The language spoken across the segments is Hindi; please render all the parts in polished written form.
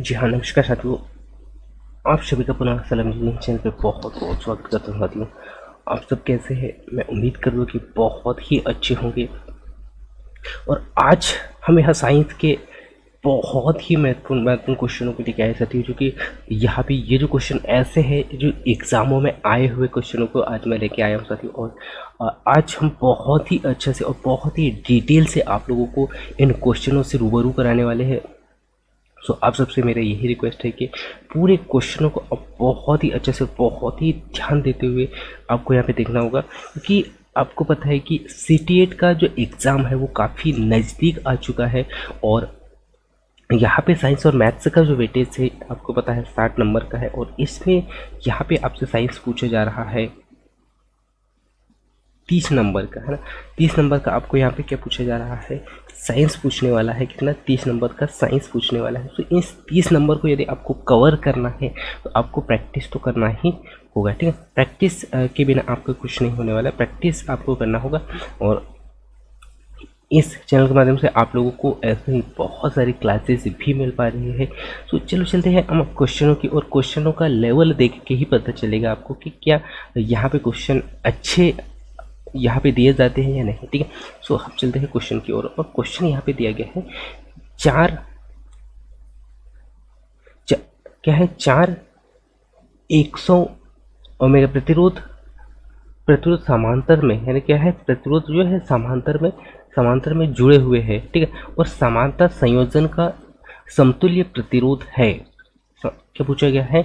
जी हाँ, नमस्कार साथियों। आप सभी का पुनः सलाम इंजीनियरिंग चैनल पे बहुत बहुत स्वागत करता हूँ साथियों। आप सब कैसे हैं? मैं उम्मीद करूँ कि बहुत ही अच्छे होंगे। और आज हम यहाँ साइंस के बहुत ही महत्वपूर्ण महत्वपूर्ण क्वेश्चनों को लेके आए साथियों, जो कि यहाँ पे ये जो क्वेश्चन ऐसे हैं जो एग्जामों में आए हुए क्वेश्चनों को आज मैं लेके आया हूँ साथियों। और आज हम बहुत ही अच्छे से और बहुत ही डिटेल से आप लोगों को इन क्वेश्चनों से रूबरू कराने वाले हैं। सो आप सबसे मेरा यही रिक्वेस्ट है कि पूरे क्वेश्चनों को अब बहुत ही अच्छे से बहुत ही ध्यान देते हुए आपको यहाँ पे देखना होगा, क्योंकि आपको पता है कि CTET का जो एग्ज़ाम है वो काफ़ी नज़दीक आ चुका है। और यहाँ पे साइंस और मैथ्स का जो वेटेज है आपको पता है 60 नंबर का है। और इसमें यहाँ पे आपसे साइंस पूछा जा रहा है 30 नंबर का, है ना। 30 नंबर का आपको यहाँ पे क्या पूछा जा रहा है? साइंस पूछने वाला है। कितना? 30 नंबर का साइंस पूछने वाला है। तो इस 30 नंबर को यदि आपको कवर करना है तो आपको प्रैक्टिस तो करना ही होगा, ठीक है। प्रैक्टिस के बिना आपका कुछ नहीं होने वाला, प्रैक्टिस आपको करना होगा। और इस चैनल के माध्यम से आप लोगों को ऐसे ही बहुत सारी क्लासेस भी मिल पा रही है। तो चलो चलते हैं हम क्वेश्चनों की, और क्वेश्चनों का लेवल देख के ही पता चलेगा आपको कि क्या यहाँ पे क्वेश्चन अच्छे यहाँ पे दिए जाते हैं या नहीं, ठीक है। सो हम चलते हैं क्वेश्चन की ओर। और क्वेश्चन यहाँ पे दिया गया है क्या है? 4 100 ओमेगा प्रतिरोध समांतर में, यानी क्या है? प्रतिरोध जो है समांतर में जुड़े हुए हैं, ठीक है। और समांतर संयोजन का समतुल्य प्रतिरोध है। क्या पूछा गया है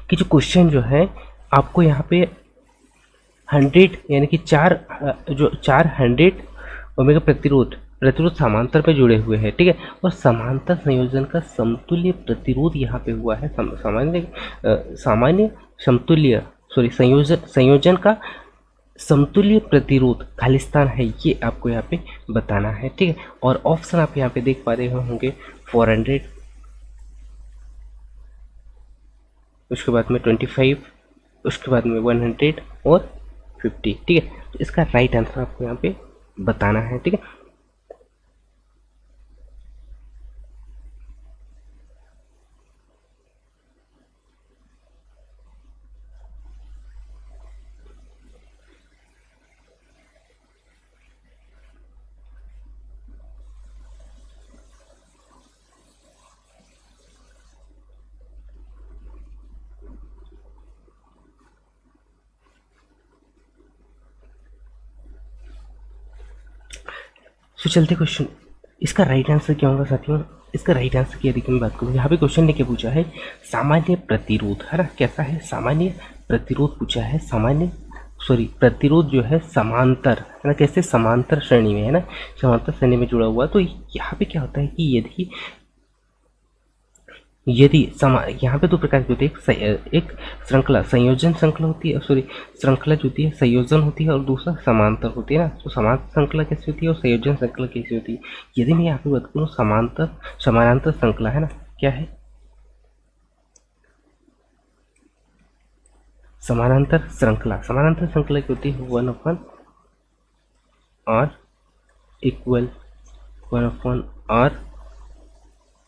कि जो क्वेश्चन जो है आपको यहाँ पे 100 यानी कि 400 ओमेगा प्रतिरोध समांतर पे जुड़े हुए हैं, ठीक है। और समांतर संयोजन का समतुल्य प्रतिरोध यहाँ पे हुआ है। सामान्य समतुल्य संयोजन का समतुल्य प्रतिरोध खालिस्तान है, ये आपको यहाँ पे बताना है, ठीक है। और ऑप्शन आप यहाँ पे देख पा रहे होंगे 400, उसके बाद में 25, उसके बाद में 100 और 50, ठीक है। तो इसका राइट आंसर आपको यहाँ पे बताना है, ठीक है। तो चलते क्वेश्चन, इसका राइट आंसर क्या होगा साथियों? इसका राइट आंसर की यदि मैं बात करूँ, यहाँ पे क्वेश्चन ने क्या पूछा है? सामान्य प्रतिरोध, है ना। कैसा है? सामान्य प्रतिरोध पूछा है। प्रतिरोध जो है समांतर, है ना। कैसे? समांतर श्रेणी में, है ना, समांतर श्रेणी में जुड़ा हुआ। तो यहाँ पे क्या होता है कि यदि यहाँ पे दो प्रकार की होती है। एक श्रृंखला संयोजन श्रृंखला होती है, श्रृंखला जो होती है संयोजन होती है, और दूसरा समांतर होती है ना। तो समांतर श्रृंखला कैसी होती है और संयोजन श्रृंखला कैसी होती है? यदि मैं यहाँ पे बात करूँ समानांतर श्रृंखला, है ना। क्या है? समानांतर श्रृंखला की होती है 1/r equal 1/r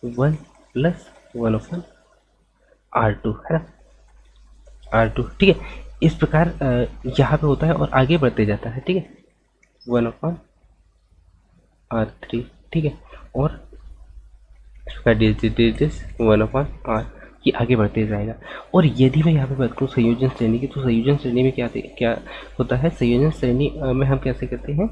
1 plus 1/r2, है ना, R2, ठीक है। इस प्रकार यहाँ पे होता है और आगे बढ़ते जाता है, ठीक है। 1/r3, ठीक है। और इसका डिजिट 1/r, ये आगे बढ़ते जाएगा। और यदि मैं यहाँ पे बात करूँ संयोजन श्रेणी की, तो संयोजन श्रेणी में क्या होता है? संयोजन श्रेणी में हम कैसे करते हैं,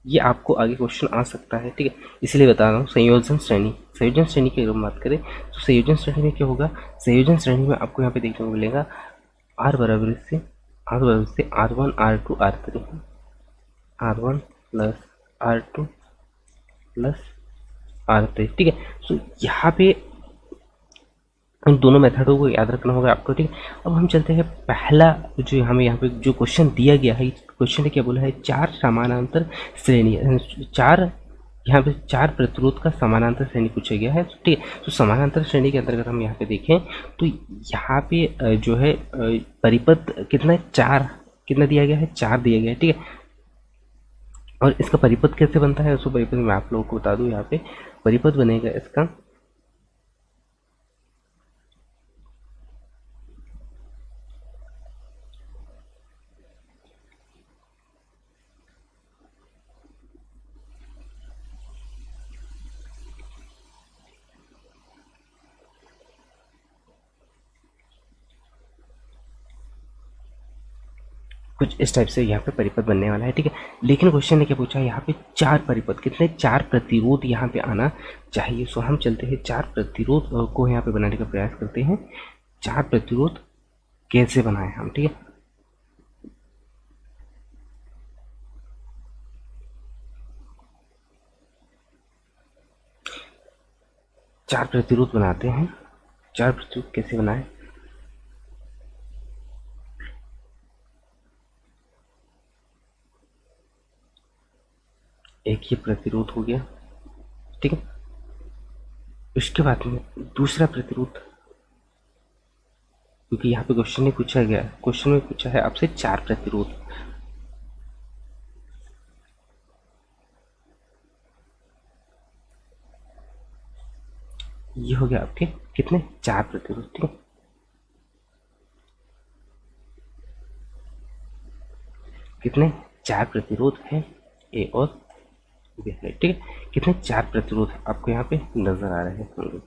ये आपको आगे क्वेश्चन आ सकता है, ठीक है। इसलिए बता रहा हूँ संयोजन श्रेणी की अगर बात करें तो संयोजन श्रेणी में क्या होगा? संयोजन श्रेणी में आपको यहाँ पे देखने को मिलेगा R बराबर से R1 R2 R3, R1 plus R2 plus R3, ठीक है। सो यहाँ पे इन दोनों मेथडों को याद रखना होगा आपको, ठीक है। अब हम चलते हैं पहला, जो हमें यहाँ पे जो क्वेश्चन दिया गया है, क्वेश्चन ने क्या बोला है? 4 समानांतर श्रेणी, यहाँ पे 4 प्रतिरोध का समानांतर श्रेणी पूछा गया है, ठीक है। तो समानांतर श्रेणी के अंतर्गत हम यहाँ पे देखें तो यहाँ पे जो है परिपथ कितना है? 4, कितना दिया गया है? 4 दिया गया है, ठीक है। और इसका परिपथ कैसे बनता है? उसको परिपथ मैं आप लोगों को बता दूं। यहाँ पे परिपथ बनेगा इसका कुछ इस टाइप से यहाँ पे परिपथ बनने वाला है, ठीक है। लेकिन क्वेश्चन ने क्या पूछा है, यहाँ पे 4 परिपथ, कितने 4 प्रतिरोध यहाँ पे आना चाहिए। सो हम चलते हैं 4 प्रतिरोध को यहाँ पे बनाने का प्रयास करते हैं। 4 प्रतिरोध कैसे बनाए हम, ठीक है। चार प्रतिरोध बनाते हैं। 4 प्रतिरोध कैसे बनाए, एक ये प्रतिरोध हो गया, ठीक है। उसके बाद में दूसरा प्रतिरोध, क्योंकि यहाँ पे क्वेश्चन नहीं पूछा गया, क्वेश्चन में पूछा है आपसे 4 प्रतिरोध। ये हो गया आपके कितने 4 प्रतिरोध, ठीक है। कितने 4 प्रतिरोध है ए और बी है, ठीक है। कितने 4 प्रतिरोध आपको यहाँ पे नजर आ रहे होंगे,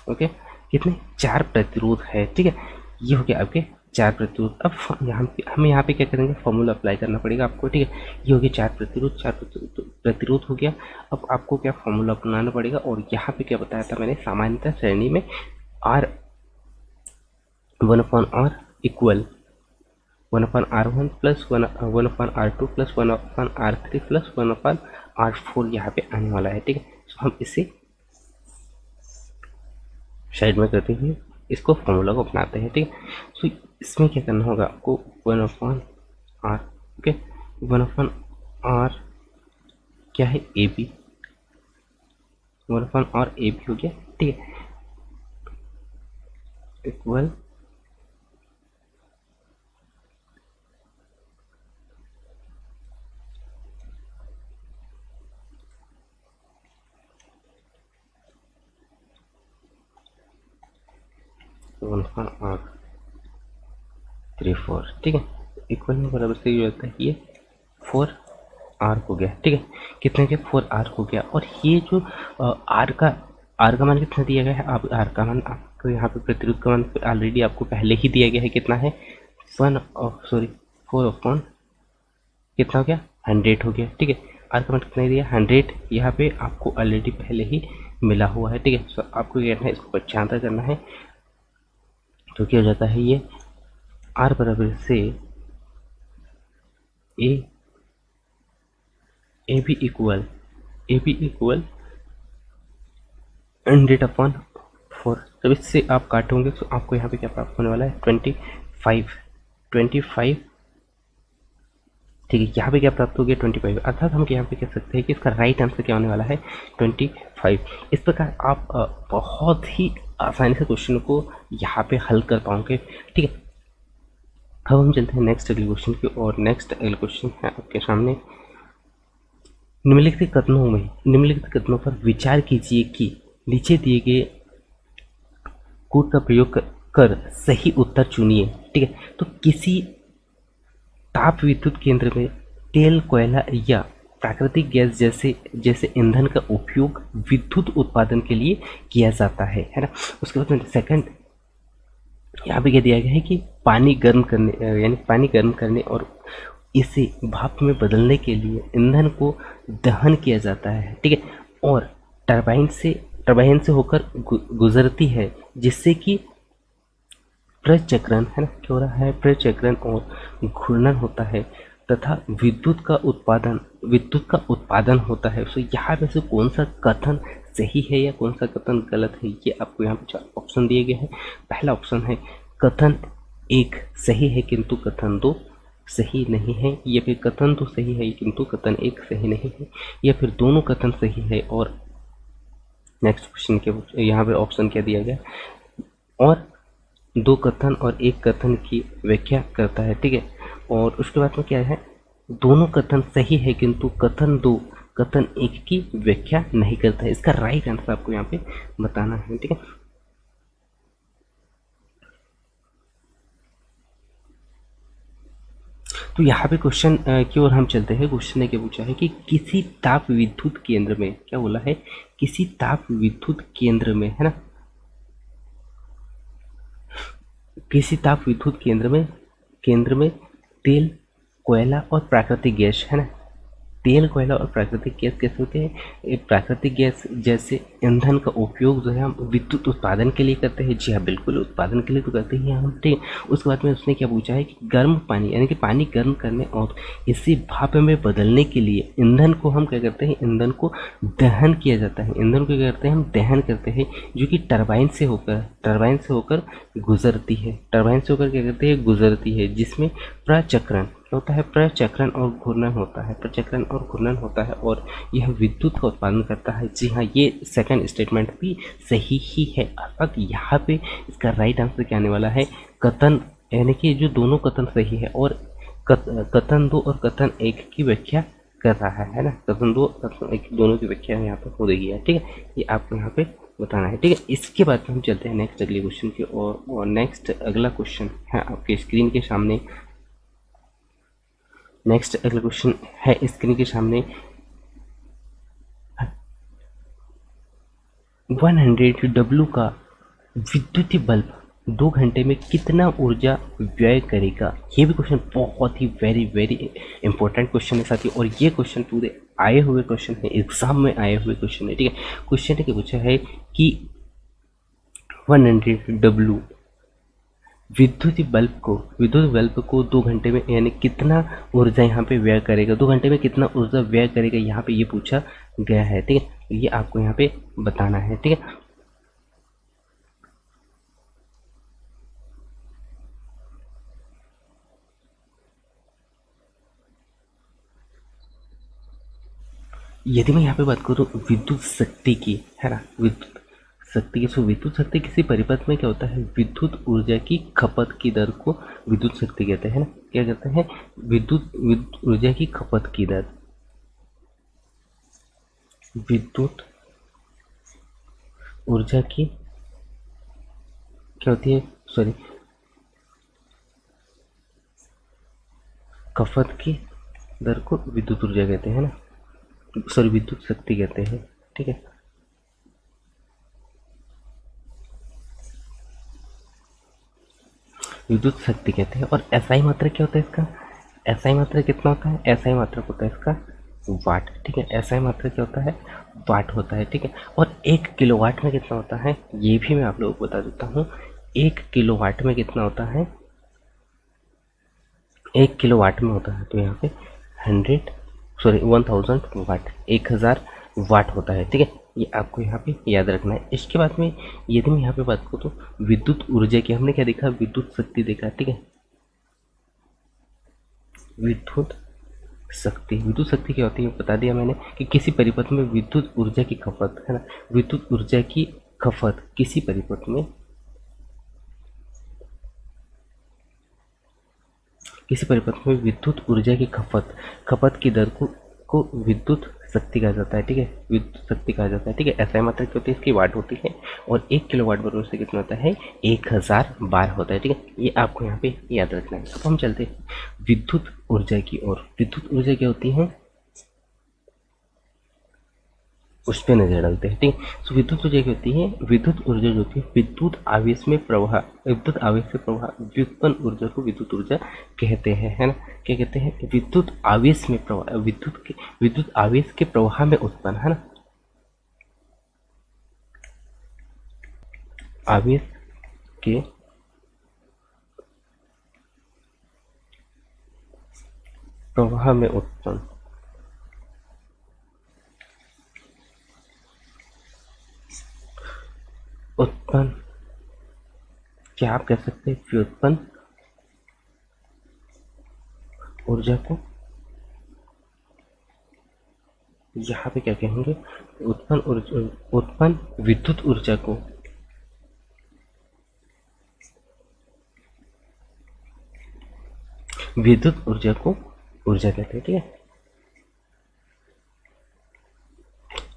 ओके। कितने 4 प्रतिरोध है, ठीक है। ये हो गया आपके 4 प्रतिरोध। अब हम यहाँ पे क्या करेंगे, फॉर्मूला अप्लाई करना पड़ेगा आपको, ठीक है। ये हो गया 4 प्रतिरोध, 4 प्रतिरोध हो गया। अब आपको क्या फॉर्मूला अपनाना पड़ेगा, और यहाँ पे क्या बताया था मैंने, सामान्यतः श्रेणी में R 1/R equal 1/R1 plus 1/R2 plus 1/R3 plus 1/R4 यहाँ पे आने वाला है, ठीक है। तो हम इसे साइड में करते हुए इसको फॉर्मूला को अपनाते हैं, ठीक है। सो इसमें क्या करना होगा आपको, 1/R, ओके। 1/R क्या है, A B, 1/R A B हो गया, ठीक है, इक्वल 1/R3/4, ठीक है। इक्वल में बराबर से ये होता है, ये 4R हो गया, ठीक है। कितने के 4R हो गया। और ये जो R का मान कितना दिया गया है, अब R का मान आपको यहाँ पे प्रतिरोध का मान ऑलरेडी आपको पहले ही दिया गया है, कितना है 4/, कितना हो गया 100 हो गया, ठीक है। R का मान कितना दिया 100, यहाँ पे आपको ऑलरेडी पहले ही मिला हुआ है, ठीक है। सो आपको क्या करना है, इसको पहचानता करना है। तो क्या हो जाता है, ये R बराबर से ए बी इक्वल 100/4। जब इससे आप काटोगे तो आपको यहाँ पे क्या प्राप्त होने वाला है, 25, ठीक है। यहाँ पे क्या प्राप्त हो गया 25, अर्थात हम यहाँ पे कह सकते हैं कि इसका राइट आंसर क्या होने वाला है 25। इस प्रकार आप बहुत ही आसानी से क्वेश्चन को यहाँ पे हल कर पाओगे, ठीक है। अब हम चलते हैं नेक्स्ट अगले क्वेश्चन की और। नेक्स्ट अगले क्वेश्चन है आपके सामने, निम्नलिखित कथनों पर विचार कीजिए कि नीचे दिए गए कोड का प्रयोग कर सही उत्तर चुनिए, ठीक है। तो किसी ताप विद्युत केंद्र में तेल, कोयला या प्राकृतिक गैस जैसे ईंधन का उपयोग विद्युत उत्पादन के लिए किया जाता है ना। उसके बाद में सेकंड यहाँ पे क्या दिया गया है कि पानी गर्म करने और इसे भाप में बदलने के लिए ईंधन को दहन किया जाता है, ठीक है। और टरबाइन से होकर गुजरती है, जिससे कि प्रचक्रण है ना, क्या हो रहा है, प्रचक्रण और घूर्णन होता है तथा विद्युत का उत्पादन होता है। सो यहाँ में से कौन सा कथन सही है या कौन सा कथन गलत है, ये आपको यहाँ पे 4 ऑप्शन दिए गए हैं। पहला ऑप्शन है कथन 1 सही है किंतु कथन 2 सही नहीं है, या फिर कथन 2 सही है किंतु कथन 1 सही नहीं है, या फिर दोनों कथन सही है। और नेक्स्ट क्वेश्चन के यहाँ पे ऑप्शन क्या दिया गया, और 2 कथन और 1 कथन की व्याख्या करता है, ठीक है। और उसके बाद में क्या है, दोनों कथन सही है किंतु कथन 2 कथन 1 की व्याख्या नहीं करता है। इसका राइट आंसर आपको यहाँ पे बताना है, ठीक है। तो यहाँ पे क्वेश्चन की ओर हम चलते हैं। क्वेश्चन ने क्या पूछा है कि किसी ताप विद्युत केंद्र में, क्या बोला है, किसी ताप विद्युत केंद्र में, है ना, किसी ताप विद्युत केंद्र में केंद्र में तेल, कोयला और प्राकृतिक गैस है ना। तेल, कोयला और प्राकृतिक गैस कैसे होते हैं? ये प्राकृतिक गैस जैसे ईंधन का उपयोग जो है हम विद्युत उत्पादन के लिए करते हैं। जी हाँ, बिल्कुल उत्पादन के लिए तो करते ही हैं हम, ठीक है। उसके बाद में उसने क्या पूछा है कि गर्म पानी यानी कि पानी गर्म करने और इसे भाप में बदलने के लिए ईंधन को हम क्या करते हैं? ईंधन को दहन किया जाता है। ईंधन को क्या करते हैं? हम दहन करते हैं, जो कि टरबाइन से होकर गुजरती है। टरबाइन से होकर क्या करती है? गुजरती है, जिसमें प्रचक्रण क्या होता है? प्रचक्रण और घूर्णन होता है। प्रचक्रण और घूर्णन होता है और यह विद्युत का उत्पादन करता है। जी हाँ, ये सेकंड स्टेटमेंट भी सही ही है। अब यहाँ पे इसका राइट आंसर क्या आने वाला है? कथन, यानी कि जो दोनों कथन सही है और कथन 2 और कथन 1 की व्याख्या कर रहा है ना। कथन 2 कथन 1 दोनों की व्याख्या यहाँ पर हो रही है, ठीक है। ये आपको यहाँ पे बताना है, ठीक है। इसके बाद हम चलते हैं नेक्स्ट अगले क्वेश्चन की और नेक्स्ट अगला क्वेश्चन है आपके स्क्रीन के सामने। नेक्स्ट अगला क्वेश्चन है स्क्रीन के सामने। 100 डब्ल्यू का विद्युत बल्ब 2 घंटे में कितना ऊर्जा व्यय करेगा? ये भी क्वेश्चन बहुत ही वेरी वेरी इंपॉर्टेंट क्वेश्चन है साथियों, और ये क्वेश्चन पूरे आए हुए क्वेश्चन है, एग्जाम में आए हुए क्वेश्चन है, ठीक है। क्वेश्चन है कि पूछा है कि 100 डब्ल्यू विद्युत बल्ब को 2 घंटे में यानी कितना ऊर्जा यहाँ पे व्यय करेगा? 2 घंटे में कितना ऊर्जा व्यय करेगा, यहाँ पे ये पूछा गया है, ठीक है। ये आपको यहाँ पे बताना है, ठीक है। यदि मैं यहाँ पे बात करूँ विद्युत शक्ति की, है ना, विद्युत शक्ति की, तो विद्युत शक्ति किसी परिपथ में क्या होता है? विद्युत ऊर्जा की खपत की दर को विद्युत शक्ति कहते हैं ना। क्या कहते हैं? विद्युत ऊर्जा की खपत की दर, विद्युत ऊर्जा की क्या होती है? सॉरी, खपत की दर को विद्युत ऊर्जा कहते हैं ना, सॉरी विद्युत शक्ति कहते हैं, ठीक है। विद्युत शक्ति कहते हैं। और एसआई मात्रक क्या होता है इसका? एसआई मात्रक कितना होता है? एसआई मात्रक होता है इसका वाट, ठीक है। एसआई मात्रक क्या होता है? वाट होता है, ठीक है। और 1 किलोवाट में कितना होता है? ये भी मैं आप लोगों को बता देता हूँ। 1 किलोवाट में कितना होता है? 1 किलोवाट में होता है तो यहाँ पे 1000 वाट, 1000 वाट होता है, ठीक है। ये आपको यहाँ पे याद रखना है। इसके बाद में यदि मैं यहाँ पे बात करूँ तो विद्युत ऊर्जा की, हमने क्या देखा? विद्युत शक्ति देखा, ठीक है। विद्युत शक्ति क्या होती है बता दिया मैंने कि किसी परिपथ में विद्युत ऊर्जा की खपत, है ना। विद्युत ऊर्जा की खपत किसी परिपथ में, विद्युत ऊर्जा की खपत की दर को विद्युत शक्ति कहा जाता है, ठीक है। विद्युत शक्ति कहा जाता है, ठीक है। ऐसा मात्रा क्या होती है? इसकी वाट होती है और 1 किलोवाट बराबर से कितना होता है? 1000 बार होता है, ठीक है। ये आपको यहाँ पे याद रखना है। अब हम चलते हैं विद्युत ऊर्जा की ओर। विद्युत ऊर्जा क्या होती है उस पर नजर डालते हैं, ठीक है। तो विद्युत ऊर्जा क्या होती है? विद्युत ऊर्जा जो होती है विद्युत आवेश से प्रवाह व्युत्पन्न ऊर्जा को विद्युत ऊर्जा कहते हैं, है ना। क्या कहते हैं? विद्युत आवेश में प्रवाह, विद्युत आवेश के प्रवाह में उत्पन्न, है ना, आवेश के प्रवाह में उत्पन्न, क्या आप कह सकते हैं व्युत्पन्न ऊर्जा को, यहाँ पे क्या कहेंगे? उत्पन्न विद्युत ऊर्जा को ऊर्जा कहते हैं, ठीक है।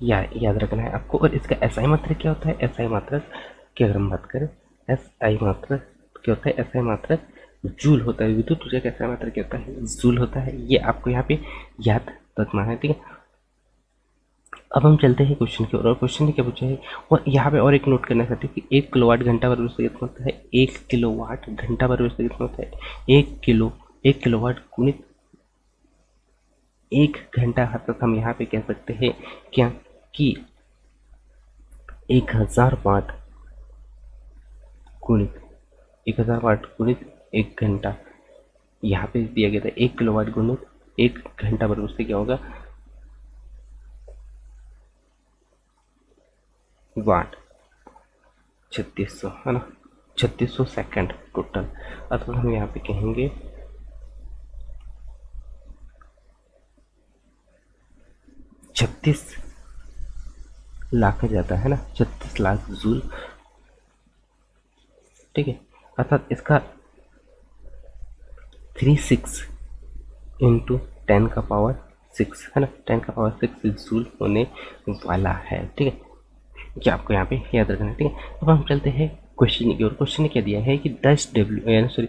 याद रखना है आपको। और इसका एसआई मात्रक क्या होता है? एसआई मात्रक की अगर हम बात करें, एसआई मात्रक क्या होता है? एसआई मात्रक जूल होता है। विद्युत ऊर्जा का एसआई मात्रक क्या होता है? जूल होता है। ये आपको यहाँ पे याद रखना है, ठीक है। अब हम चलते हैं क्वेश्चन की ओर, और क्वेश्चन ने क्या पूछा है, और यहाँ पे और एक नोट करना चाहते हैं कि 1 किलोवाट घंटा पर व्यवस्था कितना होता है, 1 किलोवाट घंटा पर व्यवस्था कितना होता है, 1 किलोवाट गुणित 1 घंटा, अर्थात हम यहाँ पे कह सकते हैं क्या कि 1000 वाट गुणित 1000 वाट गुणित 1 घंटा, यहाँ पे दिया गया था 1 किलोवाट गुणित 1 घंटा पर उससे क्या होगा वाट, 3600 है ना, 3600 सेकंड टोटल। अर्थात हम यहाँ पे कहेंगे 36 लाख जाता है ना, 36 लाख जूल, ठीक है। अर्थात इसका 36 इंटू 10 का पावर 6 है ना, 10 का पावर 6 जूल होने वाला है, ठीक है। क्या आपको यहाँ पे याद रखना है, ठीक है। अब हम चलते हैं क्वेश्चन की ओर। क्वेश्चन ने क्या दिया है कि 10 डब्ल्यू यानी सॉरी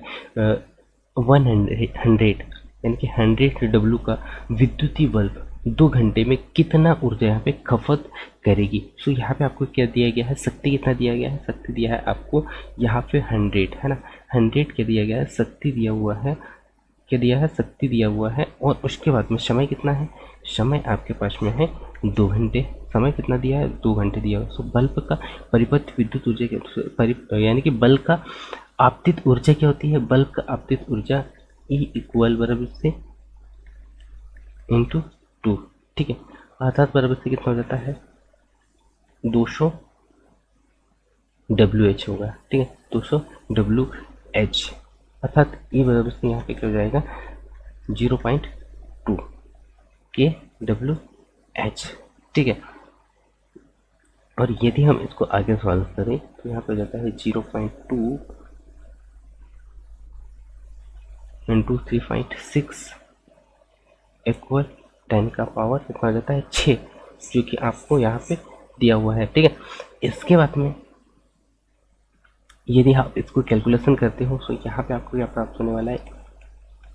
100 यानी कि 100 डब्ल्यू का विद्युतीय बल्ब 2 घंटे में कितना ऊर्जा यहाँ पे खपत करेगी। सो यहाँ पे आपको क्या दिया गया है, शक्ति कितना दिया गया है, शक्ति दिया है आपको यहाँ पे 100 है ना, 100 क्या दिया गया है, शक्ति दिया हुआ है, क्या दिया है, शक्ति दिया हुआ है। और उसके बाद में समय कितना है, समय आपके पास में है 2 घंटे, समय कितना दिया है, 2 घंटे दिया हुआ। सो बल्ब का परिपथ विद्युत ऊर्जा यानी कि बल्ब का आपतित ऊर्जा क्या होती है, बल्ब का आपतित ऊर्जा E इक्वल बराबर से इंटू 2, ठीक है। अर्थात बराबर से कितना हो जाता है 200 WH होगा, ठीक है, 200 WH। अर्थात E बराबर से यहाँ पे क्या हो जाएगा 0.2 kWh, ठीक है। और यदि हम इसको आगे सॉल्व करें तो यहाँ पे हो जाता है 0.2 इंटू 3.6 इक्वल 10 का पावर कितना हो जाता है 6, जो कि आपको यहाँ पे दिया हुआ है, ठीक है। इसके बाद में यदि आप इसको कैलकुलेशन करते हो तो यहाँ पे आपको क्या प्राप्त होने वाला है,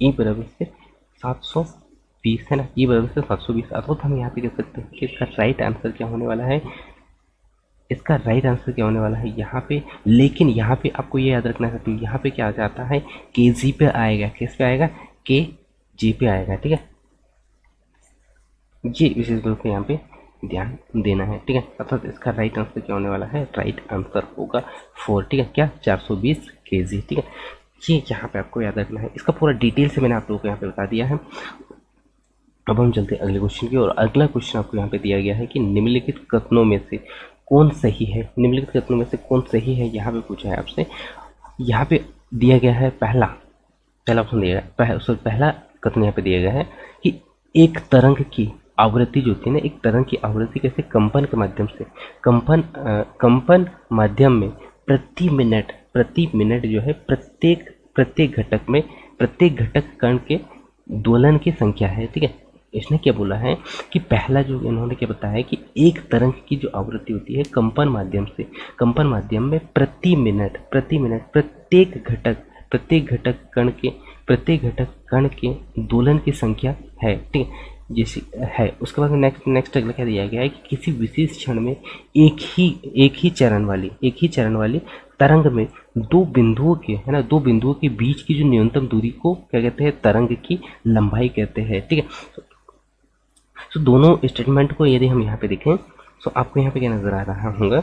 ई बराबर से 720 है ना, ई बराबर से 720। अर्थात हम यहाँ पे कह सकते हैं कि इसका राइट आंसर क्या होने वाला है, इसका राइट आंसर क्या होने वाला है यहाँ पे। लेकिन यहाँ पे आपको ये याद रखना है कि यहाँ पे क्या आ जाता है, केजी पे आएगा, किस पे आएगा, के जी पे आएगा, ठीक है। ये विशेष रूप से यहाँ पे ध्यान देना है, ठीक है। अर्थात इसका राइट आंसर क्या होने वाला है, राइट आंसर होगा 4, ठीक है, क्या 420 केजी, ठीक है। ये यहाँ पे आपको याद रखना है, इसका पूरा डिटेल से मैंने आप लोगों को यहाँ पे बता दिया है। अब हम चलते हैं अगले क्वेश्चन की और अगला क्वेश्चन आपको यहाँ पे दिया गया है कि निम्नलिखित कथनों में से कौन सही है, निम्नलिखित कथनों में से कौन सही है, यहाँ पे पूछा है आपसे। यहाँ पे दिया गया है पहला ऑप्शन दिया गया, पहला कथन यहाँ पे दिया गया है कि एक तरंग की आवृत्ति जो होती है ना, एक तरंग की आवृत्ति कैसे कंपन के माध्यम से, कंपन माध्यम में प्रति मिनट जो है प्रत्येक घटक में प्रत्येक घटक कण के दोलन की संख्या है, ठीक है। इसने क्या बोला है कि पहला जो इन्होंने क्या बताया है कि एक तरंग की जो आवृत्ति होती है कंपन माध्यम में प्रति मिनट प्रत्येक घटक कण के दोलन की संख्या है, ठीक है, जैसे है। उसके बाद नेक्स्ट अगला क्या दिया गया है कि किसी विशेष क्षण में एक ही चरण वाली तरंग में दो बिंदुओं के बीच की जो न्यूनतम दूरी को क्या कहते हैं, तरंग की लंबाई कहते हैं, ठीक है। तो दोनों स्टेटमेंट को यदि हम यहाँ पे देखें तो आपको यहाँ पे क्या नजर आ रहा होगा,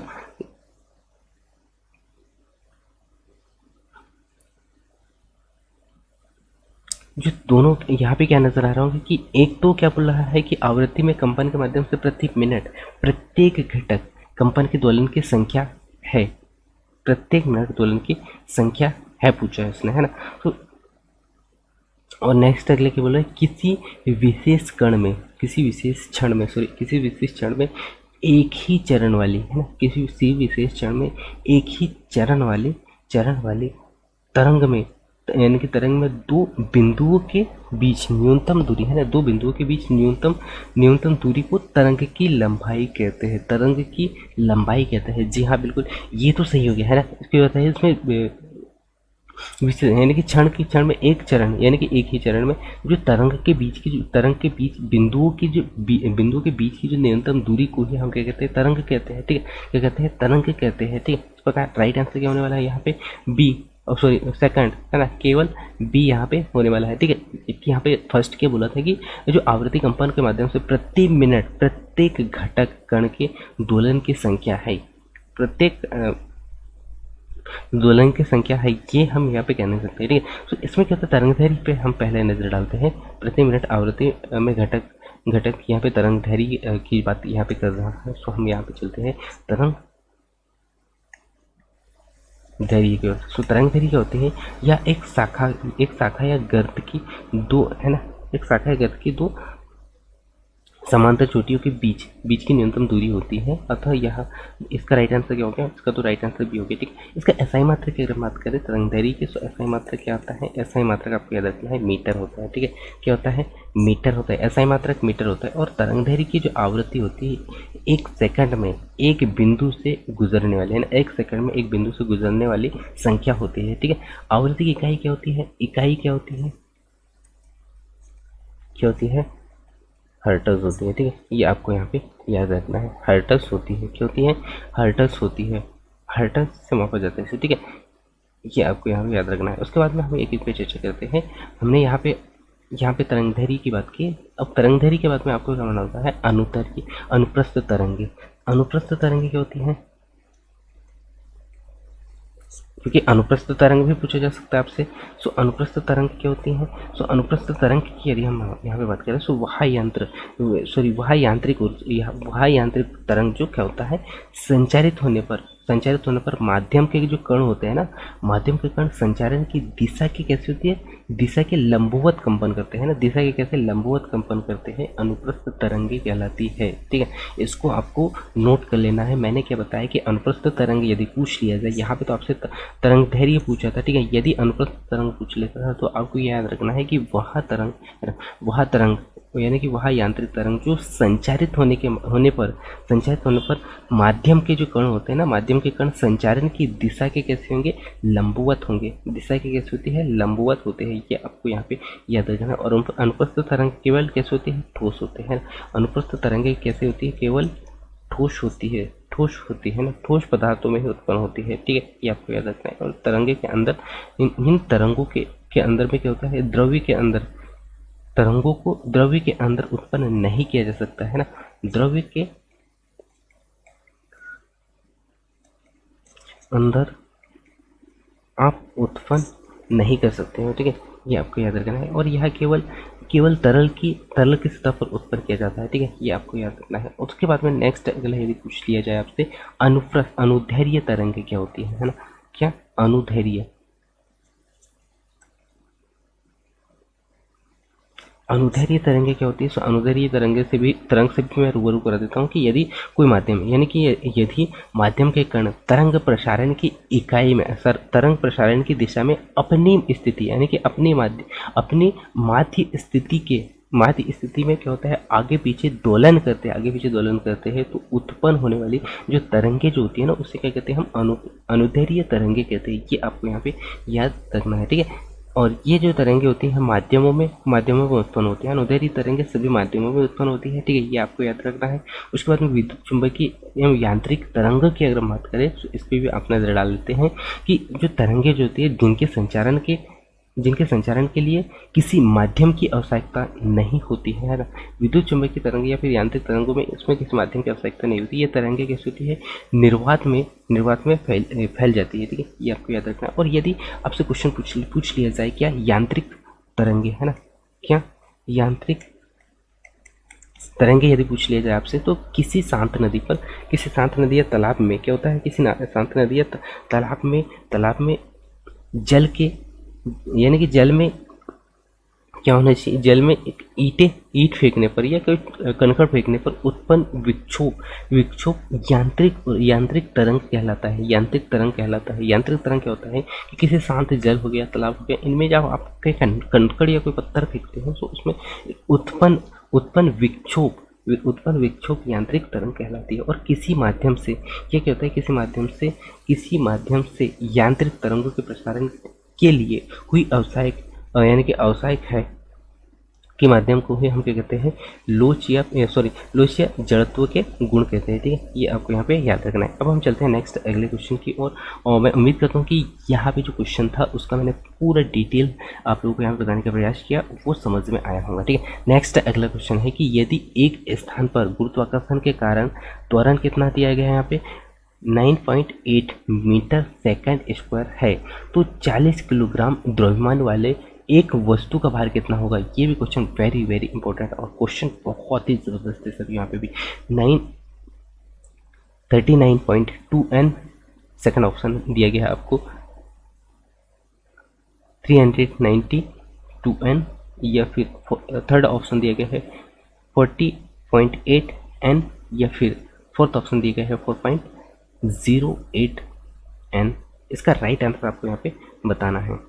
जो दोनों यहाँ पे क्या नजर आ रहा होगा कि एक तो क्या बोल रहा है कि आवृत्ति में कंपन के माध्यम से प्रति मिनट प्रत्येक घटक कंपन के दोलन की संख्या है, प्रत्येक मिनट दोलन की संख्या है, पूछा है उसने, है ना। तो और नेक्स्ट अगले क्या बोला है, किसी विशेष क्षण में एक ही चरण वाली, है ना, किसी विशेष क्षण में एक ही चरण वाली तरंग में, यानी कि तरंग में दो बिंदुओं के बीच न्यूनतम दूरी, है ना, दो बिंदुओं के बीच न्यूनतम दूरी को तरंग की लंबाई कहते हैं, जी हाँ बिल्कुल, ये तो सही हो गया, है ना। इसके बाद है इसमें यानी कि क्षण में एक चरण, यानी कि एक ही चरण में जो तरंग के बीच की, जो तरंग के बीच बिंदुओं की, जो बिंदुओं के बीच की जो न्यूनतम दूरी को ही हम क्या कहते हैं, तरंग कहते हैं। ठीक है, क्या कहते हैं, तरंग कहते हैं। ठीक है, इस प्रकार राइट आंसर क्या होने वाला है यहाँ पे, बी, सॉरी सेकंड है ना, केवल बी यहाँ पे होने वाला है। ठीक है, यहाँ पे फर्स्ट क्या बोला था कि जो आवृत्ति कंपन के माध्यम से प्रति मिनट प्रत्येक घटक कण के दोलन की संख्या है, प्रत्येक दोलन की संख्या है, ये हम यहाँ पे कहने सकते हैं। ठीक है, तो इसमें क्या होता है, तरंगदैर्घ्य पे हम पहले नजर डालते हैं। प्रति मिनट आवृत्ति में घटक यहाँ पे तरंगदैर्घ्य की बात यहाँ पे कर रहा है, तो हम यहाँ पे चलते हैं तरंग दैर्घ्य की ओर। तो तरंगदैर्घ्य क्या होती है, या एक शाखा या गर्त की दो, है ना, एक शाखा या गर्त की दो समांतर चोटियों के बीच की न्यूनतम दूरी होती है। अतः यह इसका राइट आंसर क्या हो गया, इसका तो राइट आंसर भी हो गया। ठीक, इसका एसआई मात्रक की अगर बात करें तरंगदैर्घ्य की, तो एसआई मात्रक क्या होता है, एसआई मात्रक आपको याद रखना है मीटर होता है। ठीक है, क्या होता है, मीटर होता है, एसआई मात्रक मीटर होता है। और तरंगदैर्घ्य की जो आवृत्ति होती है, एक सेकंड में एक बिंदु से गुजरने वाली, है ना, एक सेकंड में एक बिंदु से गुजरने वाली संख्या होती है। ठीक है, आवृत्ति की इकाई क्या होती है, इकाई क्या होती है, क्या होती है, हर्ट्ज होती है। ठीक है, ये आपको यहाँ पे याद रखना है, हर्ट्ज होती है, क्या होती है, हर्ट्ज होती है, हर्ट्ज से मापा जाता है इसे। ठीक है, ये आपको यहाँ पे याद रखना है। उसके बाद में हम एक एक पे चर्चा करते हैं। हमने यहाँ पे तरंगदैर्घ्य की बात की। अब तरंगदैर्घ्य के बाद में आपको क्या मालूम होता है, अनुदैर्घ्य, अनुप्रस्थ तरंगे। अनुप्रस्थ तरंगे क्या होती हैं, क्योंकि अनुप्रस्थ तरंग भी पूछा जा सकता है आपसे। सो अनुप्रस्थ तरंग क्या होती हैं, सो अनुप्रस्थ तरंग की यदि हम यहाँ पे बात करें, सो वह यांत्रिक तरंग जो क्या होता है, संचारित होने पर माध्यम के जो कण होते हैं ना, माध्यम के कण संचारण की दिशा की कैसी होती है, दिशा के लंबवत कंपन करते हैं ना, दिशा के कैसे लंबवत कंपन करते हैं, अनुप्रस्थ तरंगे कहलाती है। ठीक है, इसको आपको नोट कर लेना है। मैंने क्या बताया कि अनुप्रस्थ तरंग यदि पूछ लिया जाए, यहाँ पे तो आपसे तरंगदैर्घ्य पूछा था। ठीक है, यदि अनुप्रस्थ तरंग पूछ लेता था तो आपको याद रखना है कि वह तरंग यानी कि वह यांत्रिक तरंग जो संचारित होने पर माध्यम के जो कण होते हैं ना, माध्यम के कण संचारण की दिशा के कैसे होंगे, लंबवत होंगे। दिशा की कैसे होती है, लंबवत होते हैं। ये आपको यहाँ पे याद रखना है। और अनुप्रस्थ तरंग केवल कैसे होती है, ठोस होते हैं। अनुप्रस्थ तरंगे कैसे होती है, केवल ठोस होती है ना, ठोस पदार्थों में ही उत्पन्न होती है। ठीक है, ये आपको याद रखना है। और तरंगे के अंदर इन तरंगों के अंदर में क्या होता है, द्रव्य के अंदर, तरंगों को द्रव्य के अंदर उत्पन्न नहीं किया जा सकता है ना, द्रव्य के अंदर आप उत्पन्न नहीं कर सकते हो। ठीक है, ये आपको याद रखना है। और यह केवल तरल की सतह पर उत्पन्न किया जाता है। ठीक है, ये आपको याद रखना है। उसके बाद में नेक्स्ट अगला यदि पूछ लिया जाए आपसे, अनुदैर्घ्य तरंगे क्या होती है ना, क्या अनुदैर्घ्य तरंगे क्या होती है। सो अनुदैर्घ्य तरंग से भी मैं रूबरू करा देता हूँ कि यदि कोई माध्यम, यानी कि यदि माध्यम के कण तरंग प्रसारण की इकाई में, तरंग प्रसारण की दिशा में अपनी स्थिति, यानी कि अपनी माध्य स्थिति में क्या होता है, आगे पीछे दोलन करते हैं, तो उत्पन्न होने वाली जो तरंगे जो होती है ना, उसे क्या कहते हैं, हम अनुदैर्घ्य तरंगे कहते हैं। ये आपको यहाँ पे याद रखना है। ठीक है, और ये जो तरंगे होती हैं माध्यमों में उत्पन्न होती हैं। अनुदैर्घ्य तरंगे सभी माध्यमों में उत्पन्न होती है। ठीक है, ये आपको याद रखना है। उसके बाद में विद्युत चुंबकीय एवं यांत्रिक तरंग की अगर हम बात करें, तो इस पर भी आप नजर डाल लेते हैं कि जो तरंगे जो होती है, जिनके संचारण के लिए किसी माध्यम की आवश्यकता नहीं होती है ना, विद्युत चुंबकीय तरंग या फिर यांत्रिक तरंगों में इसमें किसी माध्यम की आवश्यकता नहीं होती। ये तरंगे कैसी होती है, निर्वात में फैल जाती है। ठीक है, ये आपको याद रखना है। और यदि आपसे क्वेश्चन पूछ लिया जाए, क्या यांत्रिक तरंगे, है ना, क्या यांत्रिक तरंगे यदि पूछ लिया जाए आपसे, तो किसी शांत नदी या तालाब में क्या होता है, किसी शांत नदी या तालाब में जल के, यानी कि जल में क्या होना चाहिए, जल में ईंट फेंकने पर या कोई कंकड़ फेंकने पर उत्पन्न विक्षोभ यांत्रिक तरंग कहलाता है। यांत्रिक तरंग क्या होता है कि किसी शांत जल हो गया, तालाब हो गया, इनमें जब आप कंकड़ या कोई पत्थर फेंकते हो, तो उसमें उत्पन्न विक्षोभ यांत्रिक तरंग कहलाती है। और किसी माध्यम से ये क्या होता है, किसी माध्यम से यांत्रिक तरंगों के प्रसारण के लिए हुई व्यावसायिक यानी कि व्यावसायिक है के माध्यम को ही हम क्या कहते हैं, लोच या जड़त्व के गुण कहते हैं। ठीक है, ये आपको यहाँ पे याद रखना है। अब हम चलते हैं नेक्स्ट अगले क्वेश्चन की ओर, और मैं उम्मीद करता हूँ कि यहाँ पे जो क्वेश्चन था उसका मैंने पूरा डिटेल आप लोगों को यहाँ पे बताने का प्रयास किया, वो समझ में आया होगा। ठीक है, नेक्स्ट अगला क्वेश्चन है कि यदि एक स्थान पर गुरुत्वाकर्षण के कारण त्वरण कितना दिया गया है यहाँ पे 9.8 मीटर सेकंड स्क्वायर है, तो 40 किलोग्राम द्रव्यमान वाले एक वस्तु का भार कितना होगा। ये भी क्वेश्चन वेरी वेरी इंपॉर्टेंट, और क्वेश्चन बहुत ही जबरदस्त है सर। यहाँ पे भी 39.2 n, सेकंड ऑप्शन दिया गया है आपको 392 n, या फिर थर्ड ऑप्शन दिया गया है 40.8 n, या फिर फोर्थ ऑप्शन दिया गया है 4.08 n। इसका राइट आंसर आपको यहाँ पे बताना है।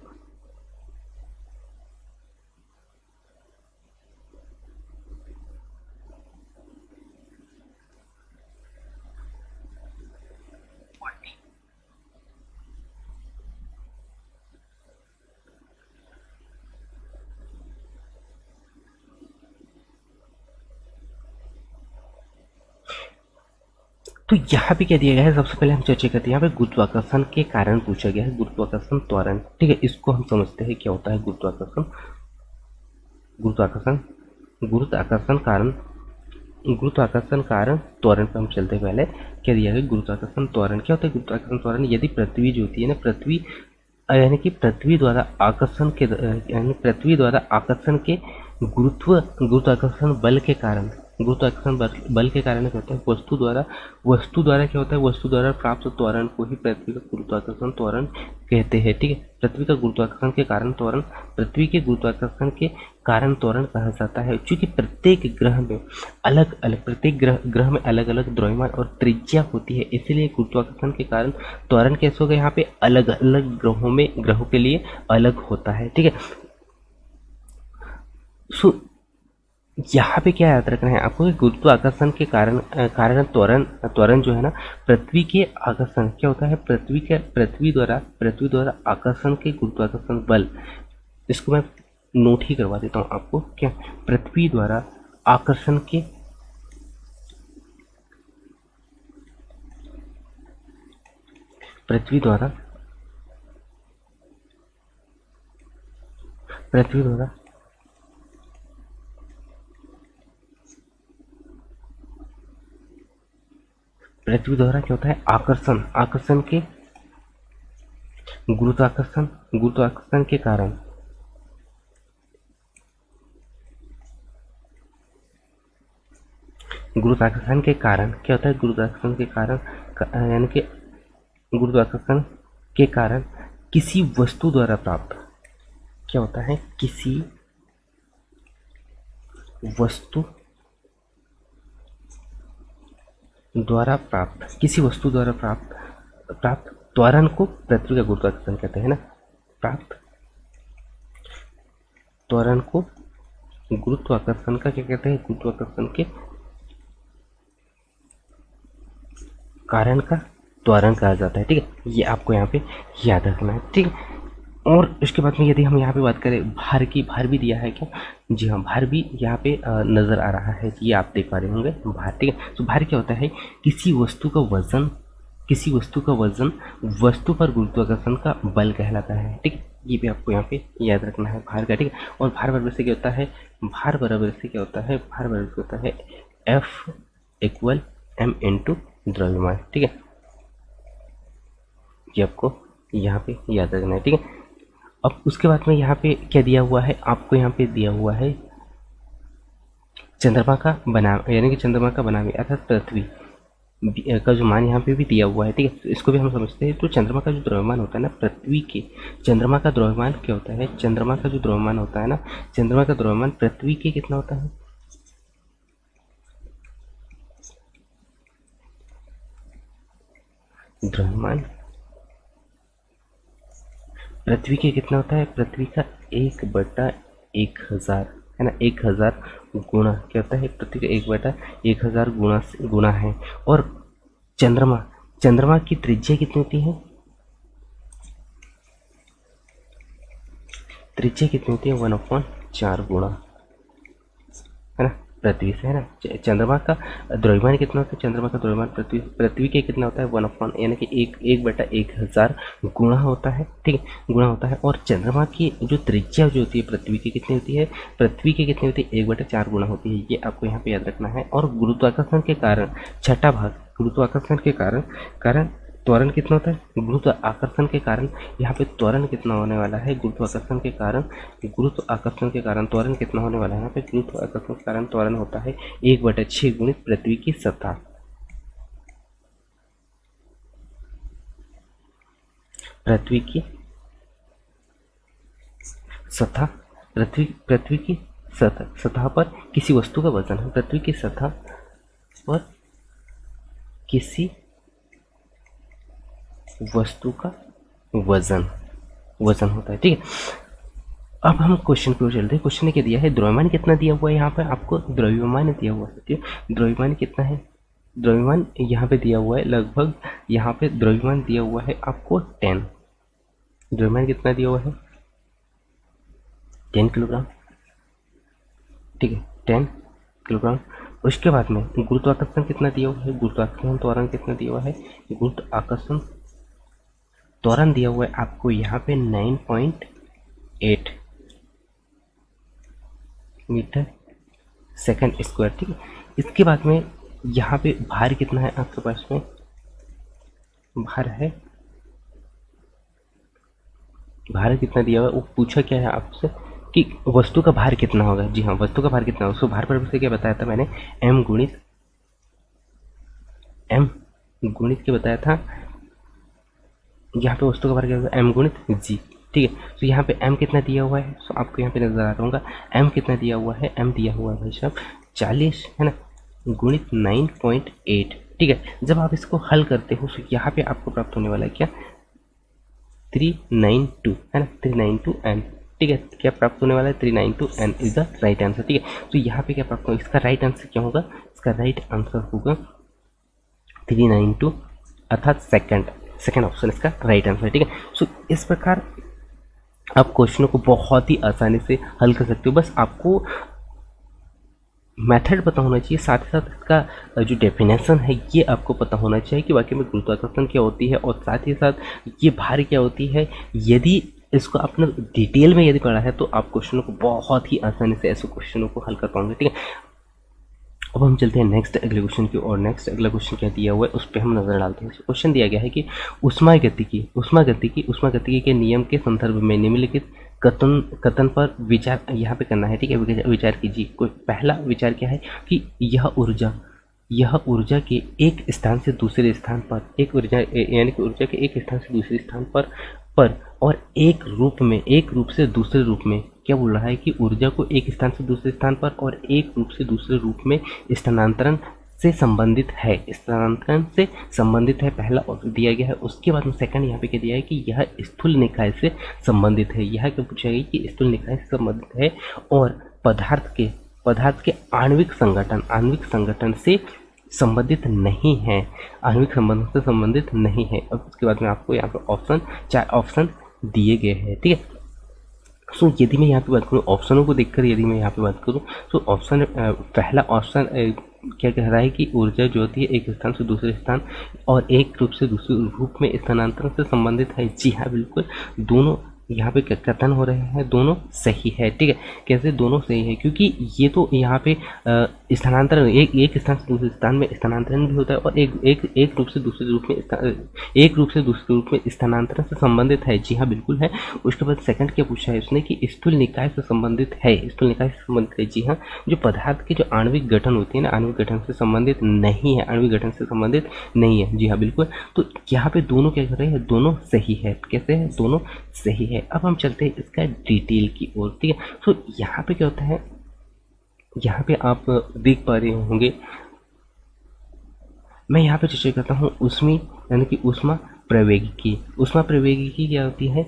तो यहाँ पे क्या दिया गया है, सबसे पहले हम चर्चा करते हैं। यहाँ पे गुरुत्वाकर्षण के कारण पूछा गया है, गुरुत्वाकर्षण त्वरण। ठीक है, इसको हम समझते हैं क्या होता है गुरुत्वाकर्षण। गुरुत्वाकर्षण गुरुत्वाकर्षण कारण गुरुत्वाकर्षण कारण त्वरण पर हम चलते हैं। पहले क्या दिया गया, गुरुत्वाकर्षण त्वरण क्या होता है। गुरुत्वाकर्षण त्वरण यदि पृथ्वी जो होती है ना, पृथ्वी यानी कि पृथ्वी द्वारा आकर्षण के गुरुत्वाकर्षण बल के कारण, गुरुत्वाकर्षण बल के कारण क्या होता है, वस्तु द्वारा क्या होता है, वस्तु द्वारा प्राप्त त्वरण को ही पृथ्वी का गुरुत्वाकर्षण त्वरण कहते हैं। ठीक है, पृथ्वी का गुरुत्वाकर्षण के कारण त्वरण, पृथ्वी के गुरुत्वाकर्षण के कारण त्वरण कहा जाता है। क्योंकि प्रत्येक ग्रह में अलग अलग द्रव्यमान और त्रिज्या होती है, इसीलिए गुरुत्वाकर्षण के कारण त्वरण कैसे होगा, यहाँ पे अलग अलग ग्रहों के लिए अलग होता है। ठीक है, सो यहाँ पे क्या याद रखना है आपको, गुरुत्वाकर्षण के कारण त्वरण जो है ना, पृथ्वी के आकर्षण क्या होता है, पृथ्वी द्वारा आकर्षण के गुरुत्वाकर्षण बल, इसको मैं नोट ही करवा देता हूँ आपको। क्या, पृथ्वी द्वारा आकर्षण के पृथ्वी द्वारा क्या होता है, आकर्षण के गुरुत्वाकर्षण के कारण क्या होता है, गुरुत्वाकर्षण के कारण यानी कि गुरुत्वाकर्षण के कारण किसी वस्तु द्वारा प्राप्त क्या होता है, किसी वस्तु द्वारा प्राप्त त्वरण को पृथ्वी का गुरुत्वाकर्षण कहते हैं ना। प्राप्त त्वरण को गुरुत्वाकर्षण का क्या कहते हैं, गुरुत्वाकर्षण के कारण का त्वरण कहा जाता है। ठीक है, ये आपको यहाँ पे याद रखना है। ठीक है, और उसके बाद में यदि हम यहाँ पे बात करें भार की, भार भी दिया है क्या, जी हाँ, भार भी यहाँ पे नज़र आ रहा है, ये आप देख पा रहे होंगे भार। ठीक है, तो भार क्या होता है, किसी वस्तु का वजन वस्तु पर गुरुत्वाकर्षण का बल कहलाता है। ठीक है, ये भी आपको यहाँ पे याद रखना है भार का। ठीक है, और भार बराबर से क्या होता है, भार बराबर से होता है F = m × द्रव्यमान। ठीक है, ये आपको यहाँ पे याद रखना है। ठीक है, अब उसके बाद में यहाँ पे क्या दिया हुआ है आपको, यहाँ पे दिया हुआ है चंद्रमा का बनाम, यानी कि चंद्रमा का बनाम अर्थात पृथ्वी का जो मान यहाँ पे भी दिया हुआ है। ठीक है, तो इसको भी हम समझते हैं। तो चंद्रमा का जो द्रव्यमान होता है ना, चंद्रमा का द्रव्यमान क्या होता है, चंद्रमा का जो द्रव्यमान होता है ना, चंद्रमा का द्रव्यमान पृथ्वी के कितना होता है, द्रव्यमान पृथ्वी के कितना होता है, पृथ्वी का 1/1000 है ना, 1000 गुना क्या होता है, पृथ्वी का 1/1000 गुना है। और चंद्रमा की त्रिज्या कितनी होती है, त्रिज्या कितनी होती है 1/4 गुणा, है ना, पृथ्वी से, है ना। चंद्रमा का द्रव्यमान कितना होता है, चंद्रमा का द्रव्यमान पृथ्वी पृथ्वी के कितना होता है 1/, यानी कि 1/1000 गुणा होता है, ठीक है, गुणा होता है। और चंद्रमा की जो त्रिज्या जो होती है पृथ्वी की कितनी होती है, पृथ्वी की कितनी होती है 1/4 गुणा होती है, ये आपको यहाँ पे याद रखना है। और गुरुत्वाकर्षण के कारण, छठा भाग, गुरुत्वाकर्षण के कारण कारण त्वरण कितना होता है, गुरुत्व आकर्षण के कारण यहाँ पे त्वरण कितना होने वाला है, गुरुत्वाकर्षण के कारण, गुरुत्व आकर्षण के कारण त्वरण कितना होने वाला है, यहाँ पे गुरुत्व आकर्षण के कारण त्वरण होता है 1/6 गुणित पृथ्वी की सतह, पृथ्वी की सतह, पृथ्वी की सतह पर किसी वस्तु का वजन है, पृथ्वी की सतह पर किसी वस्तु का वजन होता है, ठीक है। अब हम क्वेश्चन पे चलते हैं। क्वेश्चन ने क्या दिया है, द्रव्यमान कितना दिया हुआ है, यहाँ पे आपको द्रव्यमान दिया हुआ है, ठीक है। द्रव्यमान कितना है, द्रव्यमान यहाँ पे दिया हुआ है लगभग, यहाँ पे द्रव्यमान दिया हुआ है आपको 10, द्रव्यमान कितना दिया हुआ है 10 किलोग्राम, ठीक है, 10 किलोग्राम। उसके बाद में गुरुत्वाकर्षण कितना दिया हुआ है, गुरुत्वाकर्षण त्वरण कितना दिया हुआ है, गुरुत्वाकर्षण त्वरण दिया हुआ है आपको यहाँ पे 9.8 मीटर सेकंड स्क्वायर, ठीक है। इसके बाद में यहाँ पे भार कितना है आपके पास में, भार है, भार कितना दिया हुआ है, वो पूछा क्या है आपसे कि वस्तु का भार कितना होगा। जी हाँ, वस्तु का भार कितना होगा, उसको भार पर से क्या बताया था मैंने, एम गुणित के बताया था, यहाँ पे वस्तु का भार क्या होगा एम गुणित जी, ठीक है। तो यहाँ पे एम कितना दिया हुआ है, तो आपको यहाँ पे नजर आ रहा होगा एम कितना दिया हुआ है, एम दिया हुआ है भाई साहब 40, है ना, गुणित 9.8, ठीक है। जब आप इसको हल करते हो तो यहाँ पे आपको प्राप्त होने वाला है क्या 392, है ना, 392 एन, ठीक है। क्या प्राप्त होने वाला है 392 N is the right answer, ठीक है। तो यहाँ पे क्या प्राप्त होगा, इसका राइट आंसर क्या होगा, इसका राइट आंसर होगा 392, अर्थात सेकंड ऑप्शन इसका राइट आंसर, ठीक है। सो इस प्रकार आप क्वेश्चनों को बहुत ही आसानी से हल कर सकते हो, बस आपको मेथड पता होना चाहिए, साथ ही साथ इसका जो डेफिनेशन है ये आपको पता होना चाहिए कि वाकई में गुरुत्वाकर्षण क्या होती है, और साथ ही साथ ये भार क्या होती है। यदि इसको आपने डिटेल में यदि पढ़ा है तो आप क्वेश्चनों को बहुत ही आसानी से ऐसे क्वेश्चनों को हल कर पाओगे, ठीक है। अब हम चलते हैं नेक्स्ट अगले क्वेश्चन की और। नेक्स्ट अगला क्वेश्चन क्या दिया हुआ है उस पर हम नजर डालते हैं। क्वेश्चन दिया गया है कि उष्मागतिकी के नियम के संदर्भ में निम्नलिखित कथन पर विचार यहाँ पे करना है, ठीक है। विचार कीजिए। कोई पहला विचार क्या है कि यह ऊर्जा के एक स्थान से दूसरे स्थान पर, एक ऊर्जा यानी कि ऊर्जा के एक स्थान से दूसरे स्थान पर और एक रूप से दूसरे रूप में, क्या बोल रहा है कि ऊर्जा को एक स्थान से दूसरे स्थान पर और एक रूप से दूसरे रूप में स्थानांतरण से संबंधित है, पहला दिया गया है। उसके बाद में सेकंड यहाँ पे क्या दिया है कि यह स्थूल निकाय से संबंधित है। यह क्या पूछा गया कि स्थूल निकाय से संबंधित है और पदार्थ के आणविक संगठन से संबंधित नहीं है, आणविक संबंध से संबंधित नहीं है। अब उसके बाद में आपको यहाँ पर चार ऑप्शन दिए गए हैं, ठीक है। सो यदि मैं यहाँ पे बात करूँ ऑप्शनों को देखकर, यदि मैं यहाँ पे बात करूँ तो ऑप्शन पहला ऑप्शन क्या कह रहा है कि ऊर्जा जो होती है एक स्थान से दूसरे स्थान और एक रूप से दूसरे रूप में स्थानांतरण से संबंधित है। जी हाँ, बिल्कुल, दोनों यहाँ पे कथन हो रहे हैं, दोनों सही है, ठीक है। कैसे दोनों सही है, क्योंकि ये तो यहाँ पे स्थानांतरण एक स्थान से दूसरे स्थान में स्थानांतरण भी होता है और एक रूप से दूसरे रूप में स्थानांतरण से संबंधित है। जी हाँ, बिल्कुल है। उसके बाद सेकंड क्या पूछा है उसने कि स्थूल निकाय से संबंधित है, जी हाँ। जो पदार्थ के जो आणविक गठन होती है ना, आणविक गठन से संबंधित नहीं है, जी हाँ, बिल्कुल। तो यहाँ पे दोनों क्या कर रहे हैं, दोनों सही है। कैसे है, दोनों सही है। अब हम चलते हैं इसका डिटेल की ओर, ठीक है। तो यहाँ पे क्या होता है, यहाँ पे आप देख पा रहे होंगे, मैं यहाँ पे चर्चा करता हूँ ऊष्मी यानी कि ऊष्मा प्रवैगिकी क्या होती है,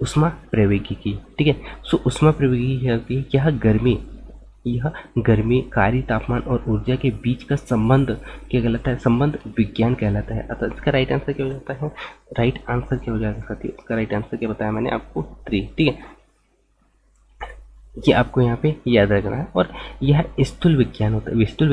ऊष्मा प्रवैगिकी, ठीक है। सो ऊष्मा प्रवैगिकी क्या होती है, यह गर्मी यह गर्मी, कार्य तापमान और ऊर्जा के बीच का संबंध क्या कहलाता है? संबंध विज्ञान कहलाता है। अतः इसका राइट आंसर क्या हो जाता है? राइट आंसर क्या हो जाएगा साथियों? इसका राइट आंसर क्या बताया मैंने आपको? 3। ठीक है, ये आपको यहाँ पे याद रखना है। और यह स्थूल विज्ञान होता है, स्थूल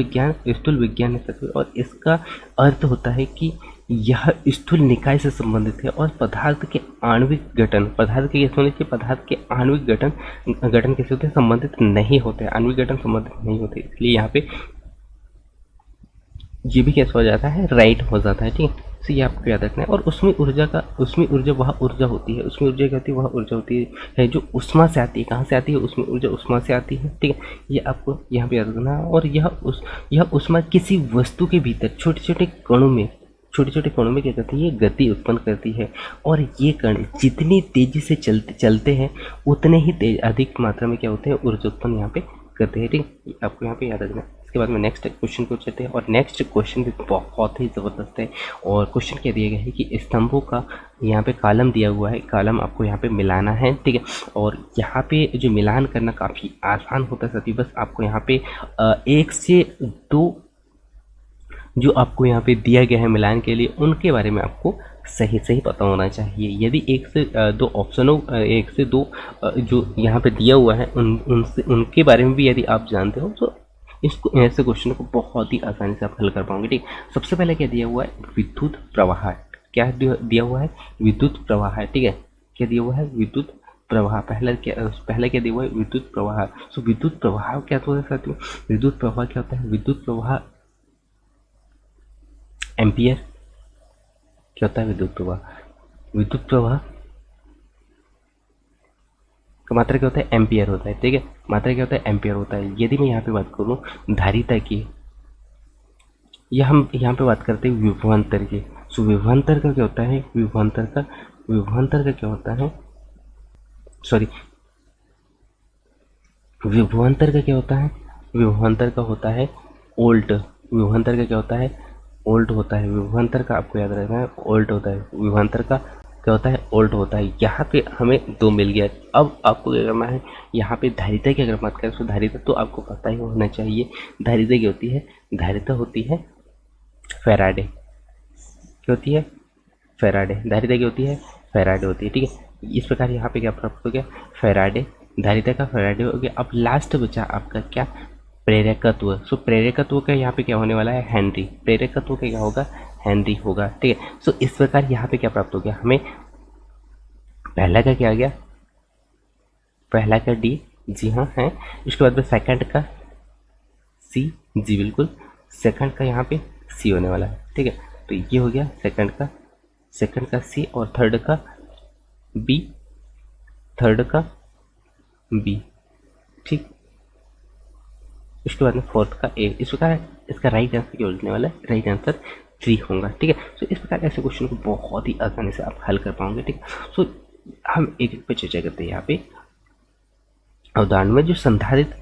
विज्ञान है साथियों, और इसका अर्थ होता है कि यह स्थूल निकाय से संबंधित है और पदार्थ के आणविक गठन, पदार्थ के कैसे होने चाहिए? पदार्थ के आणविक गठन कैसे होते हैं? संबंधित नहीं होते, आणविक गठन संबंधित नहीं होते, इसलिए यहाँ पे ये भी कैसे हो जाता है? राइट हो जाता है। ठीक है, तो ये आपको याद रखना है। और उसमें ऊर्जा वह ऊर्जा होती है, उसमें ऊर्जा क्या होती है? वह ऊर्जा होती है जो उष्मा से आती है। कहाँ से आती है? उसमें ऊर्जा उष्मा से आती है। ठीक है, ये आपको यहाँ पे याद रखना है। और यह उष्मा किसी वस्तु के भीतर छोटे छोटे कणों में क्या करती है? गति उत्पन्न करती है। और ये कण जितनी तेजी से चलते हैं उतने ही अधिक मात्रा में क्या होते हैं? ऊर्जा उत्पन्न यहाँ पे करते हैं। ठीक है, आपको यहाँ पे याद रखना है। इसके बाद में नेक्स्ट क्वेश्चन को चलते हैं, और नेक्स्ट क्वेश्चन भी बहुत ही ज़बरदस्त है। और क्वेश्चन क्या दिया गया है कि स्तंभों का यहाँ पे कॉलम दिया हुआ है, कॉलम आपको यहाँ पे मिलाना है। ठीक है, और यहाँ पे जो मिलान करना काफ़ी आसान होता है साथी। बस आपको यहाँ पे 1 से 2 जो आपको यहाँ पे दिया गया है मिलान के लिए, उनके बारे में आपको सही पता होना चाहिए। यदि 1 से 2 ऑप्शनों 1 से 2 जो यहाँ पे दिया हुआ है उनके बारे में भी यदि आप जानते हो तो इसको ऐसे क्वेश्चन को बहुत ही आसानी से आप हल कर पाओगे। ठीक, सबसे पहले क्या दिया हुआ है? विद्युत प्रवाह। क्या दिया हुआ है? विद्युत प्रवाह। ठीक है, क्या दिया हुआ है? विद्युत प्रवाह। पहला क्या दिया हुआ है? विद्युत प्रवाह। सो विद्युत प्रवाह क्या होता है साथियों? विद्युत प्रवाह क्या होता है? विद्युत प्रवाह एम्पियर। क्या होता है विद्युत प्रवाह? विद्युत प्रवाह का मात्रा क्या होता है? एम्पियर होता है। ठीक है, मात्रा क्या होता है? एम्पियर होता है। यदि मैं यहाँ पे बात करूँ धारिता की, या हम यहाँ पे बात करते हैं विभवांतर की। सो विभवांतर का क्या होता है? विभवांतर का क्या होता है? सॉरी, विभवांतर का क्या होता है? विभवांतर का होता है वोल्ट। विभवांतर का क्या होता है? वोल्ट होता है। विभवांतर का आपको याद रखना है वोल्ट होता है। विभवांतर का क्या होता है? वोल्ट होता है। यहाँ पे हमें 2 मिल गया। अब आपको क्या करना है? यहाँ पे धारिता की अगर बात करें तो धारिता तो आपको पता ही होना चाहिए। धारिता क्या होती है? धारिता होती है फैराडे। क्या होती है? फैराडे। धारिता क्या होती है? फैराडे होती है। ठीक है, इस प्रकार यहाँ पे क्या प्राप्त हो गया? फैराडे। धारिता का फैराडे हो गया। अब लास्ट बचा आपका क्या? प्रेरकत्व। सो प्रेरकत्व का यहाँ पे क्या होने वाला है? हेनरी। प्रेरकत्व का क्या होगा? हेनरी होगा। ठीक है, सो इस प्रकार यहाँ पे क्या प्राप्त हो गया हमें? पहला का क्या आ गया? पहला का डी, जी हाँ है। इसके बाद में सेकंड का सी, जी बिल्कुल, सेकंड का यहाँ पे सी होने वाला है। ठीक है, तो ये हो गया सेकंड का सी, और थर्ड का बी। ठीक, इसके बाद में फोर्थ का ए। इस प्रकार इसका राइट आंसर क्या होने वाला है? राइट आंसर 3 होगा। ठीक है, सो इस प्रकार ऐसे क्वेश्चन को बहुत ही आसानी से आप हल कर पाओगे। ठीक है, सो हम एक पे चर्चा करते हैं यहाँ पे अवधारण में। जो संधारित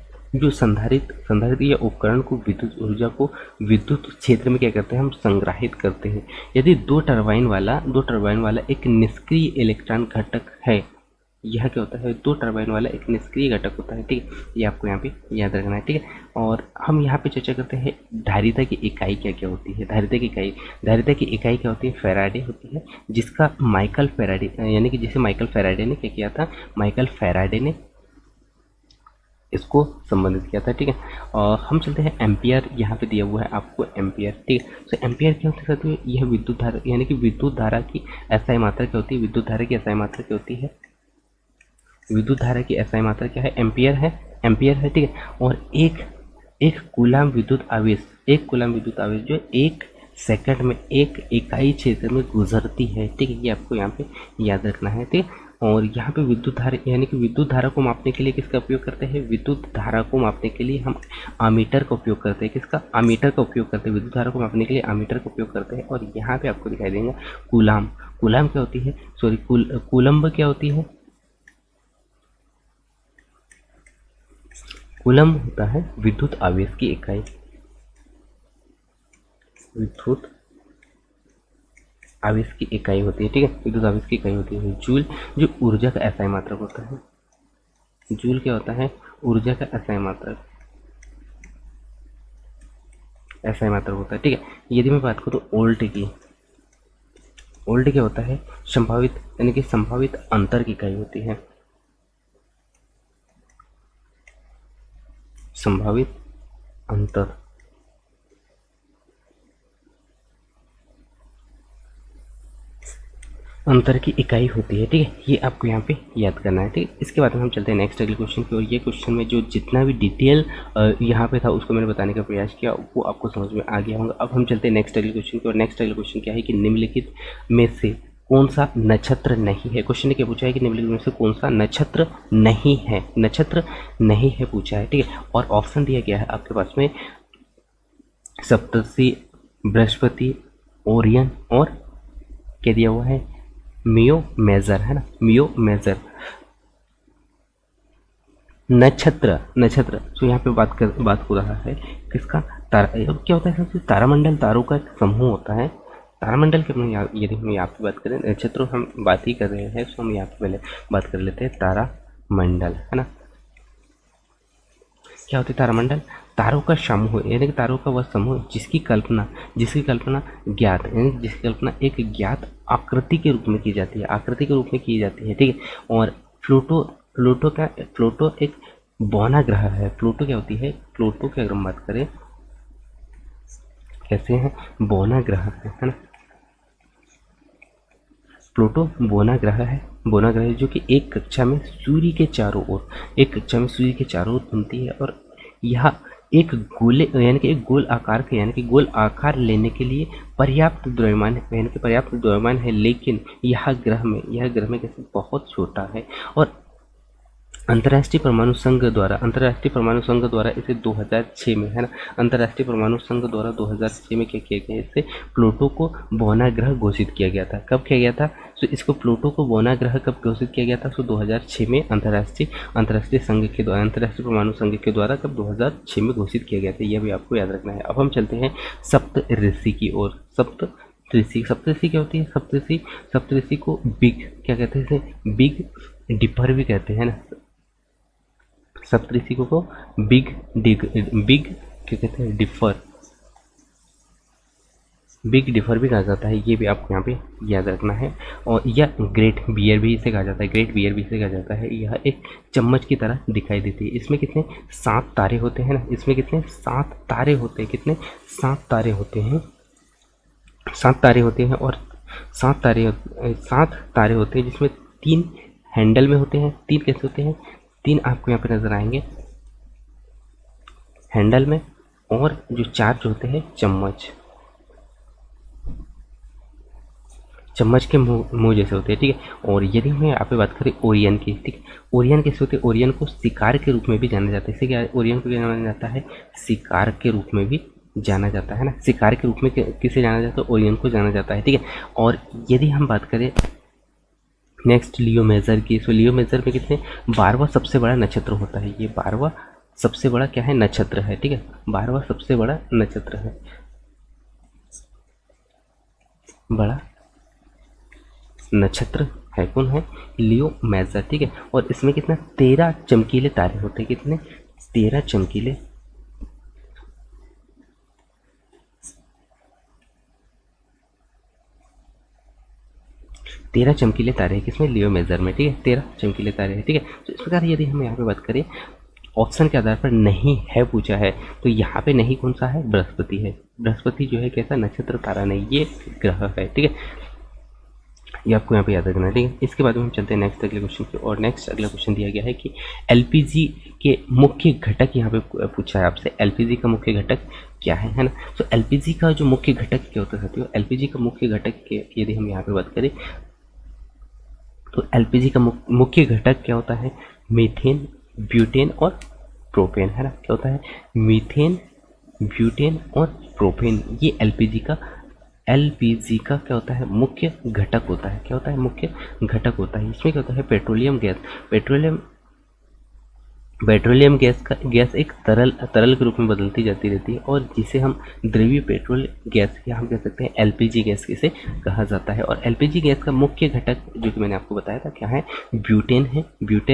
या उपकरण को विद्युत ऊर्जा को विद्युत क्षेत्र में क्या करते हैं? हम संग्रहित करते हैं। यदि दो टरबाइन वाला एक निष्क्रिय इलेक्ट्रॉन घटक है, यह क्या होता है? 2 टरबाइन वाला एक निष्क्रिय घटक होता है। ठीक है, ये आपको यहाँ पे याद रखना है। ठीक है, और हम यहाँ पे चर्चा करते हैं धारिता की इकाई क्या होती है। धारिता की इकाई क्या होती है? फैराडे होती है, जिसका माइकल फैराडे, यानी कि जिसे माइकल फैराडे ने क्या किया था? माइकल फैराडे ने इसको संबंधित किया था। ठीक है, और हम चलते हैं एम्पियर। यहाँ पे दिया हुआ है आपको एम्पियर। ठीक है, तो एम्पियर क्या होता है? यह विद्युत धारा, यानी कि विद्युत धारा की एसआई मात्रा क्या होती है? विद्युत धारा की एसआई मात्रा क्या होती है? विद्युत धारा की एसआई मात्रा क्या है? एम्पियर है। ठीक है, और एक कूलाम विद्युत आवेश जो 1 सेकंड में 1 इकाई क्षेत्र में गुजरती है। ठीक है, ये आपको यहाँ पे याद रखना है। ठीक है, और यहाँ पे विद्युत धारा, यानी कि विद्युत धारा को मापने के लिए किसका उपयोग करते हैं? विद्युत धारा को मापने के लिए हम आमीटर का उपयोग करते हैं। किसका? आमीटर का उपयोग करते हैं। विद्युत धारा को मापने के लिए आमीटर का उपयोग करते हैं। और यहाँ पे आपको दिखाई देगा कूलाम क्या होती है? सॉरी, कूलम्ब क्या होती है? कूलम होता है विद्युत आवेश की इकाई। विद्युत आवेश की इकाई होती है। ठीक है, विद्युत आवेश की इकाई होती है जूल, जो ऊर्जा का एसआई मात्रक होता है। जूल क्या होता है? ऊर्जा का एसआई मात्रक। SI मात्रा होता है, ठीक है। यदि मैं बात करूँ ओल्ट की, ओल्ट क्या होता है, संभावित, यानी कि संभावित अंतर की इकाई होती है, संभावित अंतर, अंतर की इकाई होती है, ठीक है। ये आपको यहाँ पे याद करना है, ठीक है। इसके बाद में हम चलते हैं नेक्स्ट अगले क्वेश्चन की, और ये क्वेश्चन में जो जितना भी डिटेल यहाँ पे था उसको मैंने बताने का प्रयास किया, वो आपको समझ में आ गया होगा। अब हम चलते हैं नेक्स्ट अगले क्वेश्चन की, और नेक्स्ट अगले क्वेश्चन क्या है कि निम्नलिखित में से कौन सा नक्षत्र नहीं है। क्वेश्चन ने क्या पूछा है कि निम्नलिखित में से कौन सा नक्षत्र नहीं है, नक्षत्र नहीं है पूछा है, ठीक है। और ऑप्शन दिया गया है आपके पास में सप्तर्षि, बृहस्पति, ओरियन और क्या दिया हुआ है, मियो मेजर, है ना, मियो मेजर नक्षत्र, नक्षत्र। तो यहाँ पे बात हो रहा है किसका, तारा। अब क्या होता है सबसे, तारामंडल तारों का एक समूह होता है। तारामंडल के यदि हम यहाँ पे बात करें, नक्षत्रों हम बात ही कर रहे हैं, तो हम यहाँ पे पहले बात कर लेते हैं तारामंडल, है ना। क्या होती है तारामंडल, तारों का समूह, यानी कि तारों का वह समूह जिसकी कल्पना ज्ञात, यानी जिसकी कल्पना एक ज्ञात आकृति के रूप में की जाती है, आकृति के रूप में की जाती है, ठीक है। और प्लूटो एक बौना ग्रह है। प्लूटो क्या होती है, प्लूटो की अगर हम बात करें कैसे है, बौना ग्रह है ना। प्लूटो बौना ग्रह है, बौना ग्रह जो कि एक कक्षा में सूर्य के चारों ओर घूमती है, और यह एक गोले, यानी कि एक गोल आकार के, यानी कि गोल आकार लेने के लिए पर्याप्त द्रव्यमान है, यानी कि पर्याप्त द्रव्यमान है, लेकिन यह ग्रह में कैसे बहुत छोटा है। और अंतर्राष्ट्रीय परमाणु संघ द्वारा इसे 2006 में, है ना, अंतर्राष्ट्रीय परमाणु संघ द्वारा 2006 में क्या किया गया, इससे प्लूटो को बौना ग्रह घोषित किया गया था। कब किया गया था, तो इसको प्लूटो को बौना ग्रह कब घोषित किया गया था, तो 2006 में अंतर्राष्ट्रीय संघ के द्वारा, अंतर्राष्ट्रीय परमाणु संघ के द्वारा कब 2006 में घोषित किया गया था। यह भी आपको याद रखना है। अब हम चलते हैं सप्तऋषि की ओर। सप्तऋषि क्या होती है, सप्तऋषि को बिग क्या कहते हैं, इसे बिग डिपर भी कहते हैं ना। सप्तऋषि को बिग क्या कहते हैं, बिग डिफर भी कहा जाता है, ये भी आपको यहाँ पे याद रखना है। और यह ग्रेट बियर भी इसे कहा जाता है, यह एक चम्मच की तरह दिखाई देती है। इसमें कितने 7 तारे होते हैं ना, इसमें कितने 7 तारे होते हैं, कितने 7 तारे होते हैं, 7 तारे होते हैं। और 7 तारे होते हैं, जिसमें 3 हैंडल में होते हैं। 3 कैसे होते हैं, 3 आपको यहाँ पे नजर आएंगे हैंडल में, और जो 4 जो होते हैं चम्मच के मुंह जैसे होते हैं, ठीक है। और यदि हम यहाँ पे बात करें ओरियन की, ठीक है, ओरियन कैसे होते हैं, ओरियन को शिकार के रूप में भी जाना जाता है। इसे क्या, ओरियन को क्या जाना जाता है, शिकार के रूप में भी जाना जाता है ना, शिकार के रूप में किसे जाना जाता है, ओरियन को जाना जाता है, ठीक है। और यदि हम बात करें नेक्स्ट लियो मेजर की, सो लियो मेजर में कितने 12वां सबसे बड़ा नक्षत्र होता है, ये 12वां सबसे बड़ा क्या है, नक्षत्र है, ठीक है, 12वां सबसे बड़ा नक्षत्र है, बड़ा नक्षत्र है, कौन है, लियो मेजर, ठीक है। और इसमें कितना 13 चमकीले तारे होते हैं, कितने 13 चमकीले तारे हैं, किसमें, लियो मेजर में, ठीक है, 13 चमकीले तारे हैं, ठीक है। तो इस प्रकार यदि हम यहाँ पे बात करें ऑप्शन के आधार पर नहीं है पूछा है, तो यहाँ पे नहीं कौन सा है, बृहस्पति है। बृहस्पति जो है कैसा नक्षत्र तारा नहीं, ये ग्रह है, ठीक है, ये आपको यहाँ पे याद रखना है, ठीक है। इसके बाद में हम चलते हैं नेक्स्ट अगले क्वेश्चन की, और नेक्स्ट अगला क्वेश्चन दिया गया है कि एलपीजी के मुख्य घटक, यहाँ पे पूछा है आपसे एलपीजी का मुख्य घटक क्या है ना। तो एलपीजी का जो मुख्य घटक क्या होता है साथियों, एलपीजी का मुख्य घटक के यदि हम यहाँ पे बात करें, तो एलपीजी का मुख्य घटक क्या होता है, मीथेन, ब्यूटेन और प्रोपेन, है ना। क्या होता है, मीथेन, ब्यूटेन और प्रोपेन, ये एलपीजी का क्या होता है, मुख्य घटक होता है। क्या होता है, मुख्य घटक होता है। इसमें क्या होता है, पेट्रोलियम गैस एक तरल के रूप में बदलती जाती रहती है, और जिसे हम द्रवीय पेट्रोल गैस या हम कह सकते हैं एलपीजी गैस किसे कहा जाता है। और एलपीजी गैस का मुख्य घटक जो कि मैंने आपको बताया था क्या है, ब्यूटेन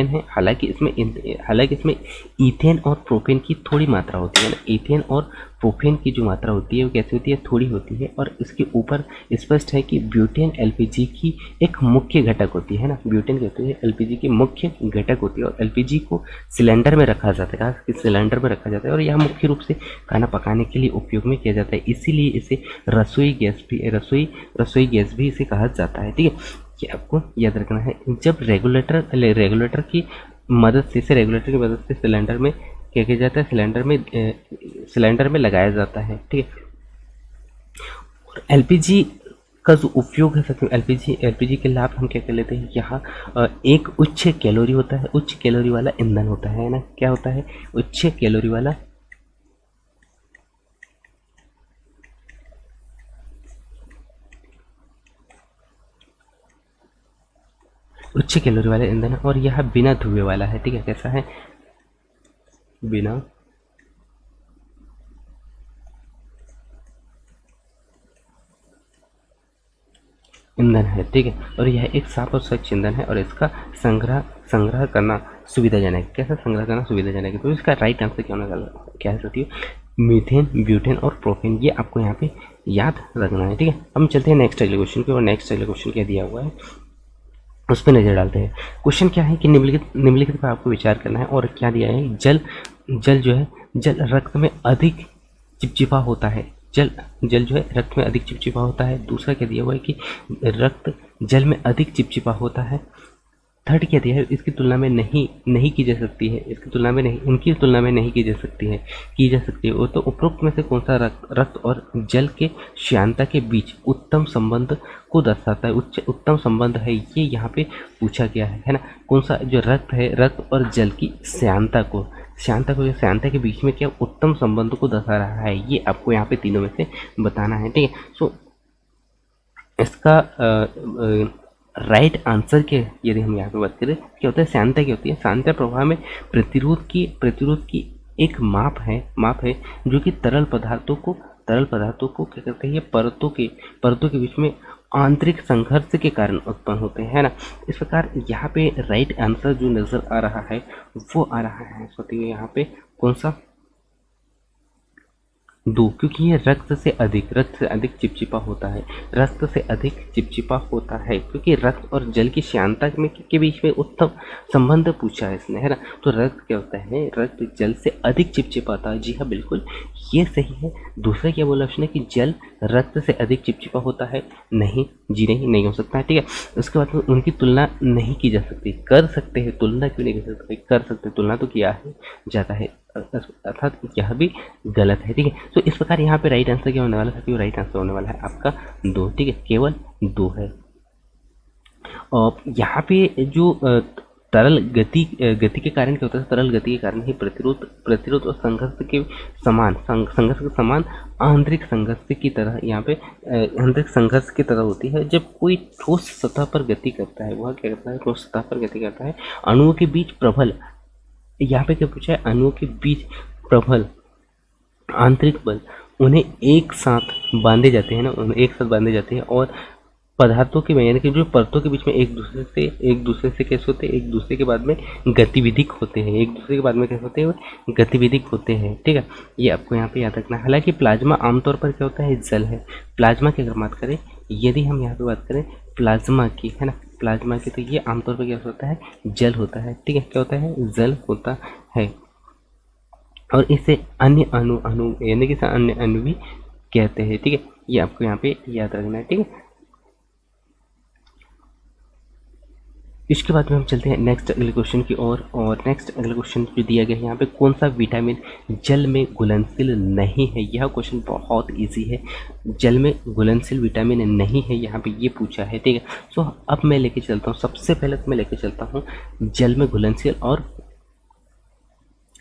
है। हालांकि इसमें ईथेन और प्रोपेन की थोड़ी मात्रा होती है ना, ईथेन और प्रोपेन की जो मात्रा होती है वो कैसी होती है, थोड़ी होती है। और इसके ऊपर स्पष्ट है कि ब्यूटेन एलपीजी की एक मुख्य घटक होती है ना, ब्यूटेन कहते हैं एलपीजी की मुख्य घटक होती है। और एलपीजी को सिलेंडर में रखा जाता है, कि सिलेंडर में रखा जाता है, और यह मुख्य रूप से खाना पकाने के लिए उपयोग में किया जाता है। इसीलिए इसे रसोई गैस भी इसे कहा जाता है। ठीक है, ये आपको याद रखना है। जब रेगुलेटर की मदद से सिलेंडर में क्या किया जाता है, सिलेंडर में लगाया जाता है। ठीक है, और एलपीजी का जो उपयोग है, सच एलपीजी के लाभ हम क्या कर लेते हैं, यहाँ एक उच्च कैलोरी होता है, उच्च कैलोरी वाला ईंधन होता है ना, क्या होता है, उच्च कैलोरी वाला ईंधन है। और यह बिना धुएं वाला है। ठीक है, कैसा है, बिना ईंधन है। ठीक है, और यह एक साफ और स्वच्छ ईंधन है, और इसका संग्रह करना सुविधाजनक है। कैसा संग्रह करना सुविधाजनक है, तो इसका राइट आंसर क्या है साथियों, मीथेन, ब्यूटेन और प्रोपेन। ये आपको यहाँ पे याद रखना है। ठीक है, हम चलते हैं नेक्स्ट अगले क्वेश्चन पे, और नेक्स्ट अगले क्वेश्चन क्या दिया हुआ है उस पर नजर डालते हैं। क्वेश्चन क्या है कि निम्नलिखित पर आपको विचार करना है। और क्या दिया है, जल रक्त में अधिक चिपचिपा होता है। जल जो है रक्त में अधिक चिपचिपा होता है। दूसरा क्या दिया हुआ है कि रक्त जल में अधिक चिपचिपा होता है। थर्ड क्या दिया है, इसकी तुलना में नहीं की जा सकती है, उनकी तुलना में नहीं की जा सकती है। वो तो उपरोक्त में से कौन सा रक्त और जल के श्यानता के बीच उत्तम संबंध को दर्शाता है, उत्तम संबंध है, ये यहाँ पे पूछा गया है ना। कौन सा जो रक्त है, रक्त और जल की श्यानता के बीच में क्या उत्तम संबंध को दर्शा रहा है, ये आपको यहाँ पे तीनों में से बताना है। ठीक है, सो इसका राइट आंसर के यदि हम यहाँ पे बात करें, क्या होता है, श्यानता क्या होती है, श्यानता प्रवाह में प्रतिरोध की एक माप है जो कि तरल पदार्थों को क्या करते हैं, परतों के बीच में आंतरिक संघर्ष के कारण उत्पन्न होते हैं ना। इस प्रकार यहाँ पे राइट आंसर जो नजर आ रहा है वो आ रहा है साथियों यहाँ पे कौन सा, 2, क्योंकि ये रक्त से अधिक चिपचिपा होता है। क्योंकि रक्त और जल की श्यानता के बीच में उत्तम संबंध पूछा है इसने, है ना। तो रक्त क्या होता है, रक्त जल से अधिक चिपचिपाता है। जी हाँ, बिल्कुल ये सही है। दूसरा क्या बोला उसने कि जल रक्त से अधिक चिपचिपा होता है, नहीं हो सकता है। ठीक है, उसके बाद में उनकी तुलना नहीं की जा सकती, कर सकते हैं, तुलना क्यों नहीं कर सकते, तुलना तो किया है जाता है, अर्थात यह भी गलत है। ठीक है, तो इस प्रकार यहाँ पे राइट आंसर क्या होने वाला है, राइट आंसर होने वाला है आपका 2। ठीक है, केवल 2 है। और यहाँ पे जो तरल गति के कारण क्या होता है, तरल गति के कारण ही प्रतिरोध और संघर्ष के समान आंतरिक संघर्ष की तरह यहाँ पे आंतरिक संघर्ष की तरह होती है। जब कोई ठोस सतह पर गति करता है, वह क्या करता है, ठोस सतह पर गति करता है, अणुओं के बीच प्रबल, यहाँ पे क्या पूछा है, अणुओं के बीच प्रबल आंतरिक बल उन्हें एक साथ बांधे जाते हैं ना, और पदार्थों के यानी कि जो परतों के बीच में एक दूसरे से कैसे होते हैं, एक दूसरे के बाद में गतिविधिक होते हैं, ठीक है, ये आपको यहाँ पे याद रखना है। हालांकि प्लाज्मा आमतौर पर क्या होता है, जल है। प्लाज्मा की अगर बात करें, यदि हम यहाँ पे बात करें प्लाज्मा की, है ना, प्लाज्मा की, तो ये आमतौर पर क्या होता है, जल होता है। ठीक है, क्या होता है, जल होता है। और इसे अन्य अणु यानी कि अन्य अणु भी कहते हैं। ठीक है, ये आपको यहाँ पे याद रखना है। ठीक है, इसके बाद में हम चलते हैं नेक्स्ट अगले क्वेश्चन की ओर। और नेक्स्ट अगले क्वेश्चन जो दिया गया है यहाँ पे, कौन सा विटामिन जल में घुलनशील नहीं है। यह क्वेश्चन बहुत इजी है, जल में घुलनशील विटामिन नहीं है, यहाँ पे ये पूछा है। ठीक है, सो अब मैं लेके चलता हूँ, सबसे पहले तो मैं लेके चलता हूँ जल में घुलनशील और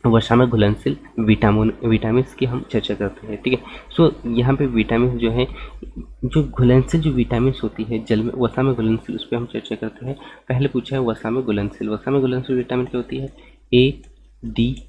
वर्षा में घुलनशील विटामिन की हम चर्चा करते हैं। ठीक है, सो यहाँ पे विटामिन जो है, जो घुलनशील जो विटामिन होती है जल में, वसा में घुलनशील, उस पर हम चर्चा करते हैं। पहले पूछा है वसा में घुलनशील विटामिन क्या होती है, ADE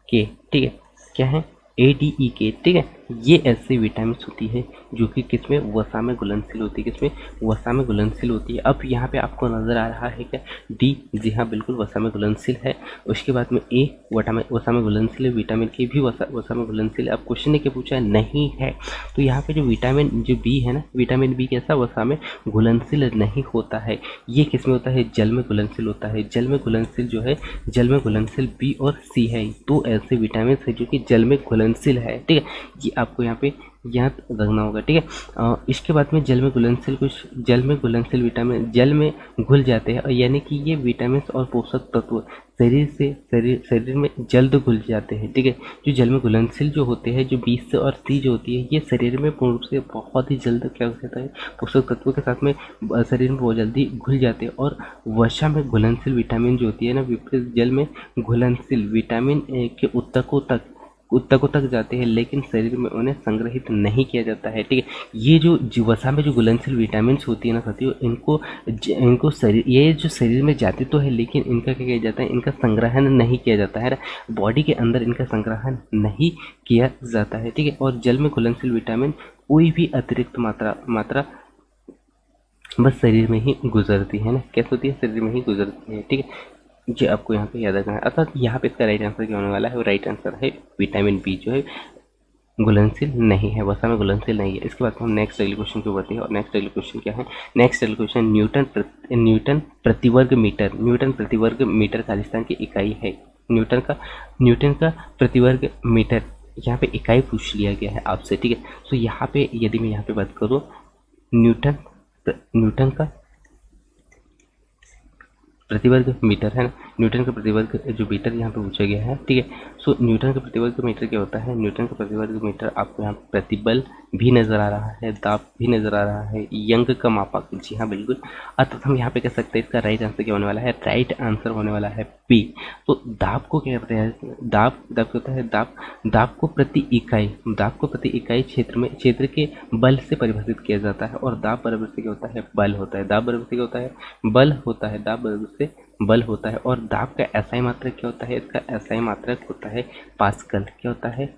के। ठीक है, क्या है, ADE के। ठीक है, ये ऐसी विटामिन होती है जो कि किसमें, वसा में घुलनशील होती है, किसमें, वसा में घुलनशील होती है। अब यहाँ पे आपको नजर आ रहा है क्या, डी, जी हाँ बिल्कुल वसा में घुलनशील है। उसके बाद में ए, वसा में घुलनशील है, विटामिन के भी वसा में घुलनशील है। अब क्वेश्चन ने क्या पूछा है, नहीं है। तो यहाँ पे जो विटामिन जो बी है ना, विटामिन बी कैसा, वसा में घुलनशील नहीं होता है। ये किसमें होता है, जल में घुलनशील होता है। जल में घुलनशील जो है, जल में घुलनशील बी और सी है, तो ऐसे विटामिन है जो कि जल में घुलनशील है। ठीक है, ये आपको यहाँ पे याद रखना होगा। ठीक है, इसके बाद में जल में घुलनशील, कुछ जल में घुलनशील विटामिन जल में घुल जाते हैं, और यानी कि ये विटामिन और पोषक तत्व शरीर में जल्द घुल जाते हैं। ठीक है, जो जल में घुलनशील जो होते हैं, जो बी से और सी जो होती है, ये शरीर में पूर्ण रूप से बहुत ही जल्द क्या हो जाता है, पोषक तत्वों के साथ में शरीर में बहुत जल्दी घुल जाते हैं। और वसा में घुलनशील विटामिन जो होती है ना, विपरीत जल में घुलनशील विटामिन के ऊतकों तक जाते हैं, लेकिन शरीर में उन्हें संग्रहित नहीं किया जाता है। ठीक है, ये जो वसा में जो घुलनशील विटामिन होती है ना साथियों, इनको शरीर, ये जो शरीर में जाती तो है, लेकिन इनका क्या किया जाता है, इनका संग्रहण नहीं किया जाता है, बॉडी के अंदर इनका संग्रहण नहीं किया जाता है। ठीक है, और जल में घुलनशील विटामिन कोई भी अतिरिक्त मात्रा बस शरीर में ही गुजरती है ना, कैसे होती है, शरीर में ही गुजरती है। ठीक है, जो आपको यहाँ पे याद रखना है। अर्थात यहाँ पे इसका राइट आंसर क्या होने वाला है, वो राइट आंसर है विटामिन बी जो है घुलनशील नहीं है, वसा में घुलनशील नहीं है। इसके बाद हम नेक्स्ट अगले क्वेश्चन को बढ़ते हैं, और नेक्स्ट अगले क्वेश्चन क्या है, नेक्स्ट अगले क्वेश्चन न्यूटन प्रतिवर्ग मीटर, न्यूटन प्रतिवर्ग मीटर खालिस्तान की इकाई है। न्यूटन का प्रतिवर्ग मीटर यहाँ पे इकाई पूछ लिया गया है आपसे। ठीक है, तो यहाँ पे यदि मैं यहाँ पे बात करूँ, न्यूटन का प्रतिवर्ग मीटर है ना, न्यूटन का प्रतिवर्ग जो मीटर यहाँ पे पूछा गया है। ठीक है, सो न्यूटन का प्रतिवर्ग मीटर क्या होता है, न्यूटन का प्रतिवर्ग मीटर आपको यहाँ प्रतिबल भी नजर आ रहा है, दाब भी नजर आ रहा है, यंग का मापक, जी हाँ बिल्कुल। अर्थात हम यहाँ पे कह सकते हैं इसका राइट आंसर क्या होने वाला है, राइट आंसर होने वाला है पी। तो दाब को क्या कहते हैं, दाब क्या होता है, दाब को प्रति इकाई क्षेत्र के बल से परिभाषित किया जाता है, और दाब बराबर से क्या होता है, बल होता है। दाब बराबर से क्या होता है, बल होता है। दाब बराबर से बल होता है। और दाब का एसआई मात्रक क्या होता है, इसका एसआई मात्रक होता है पास्कल। क्या होता है,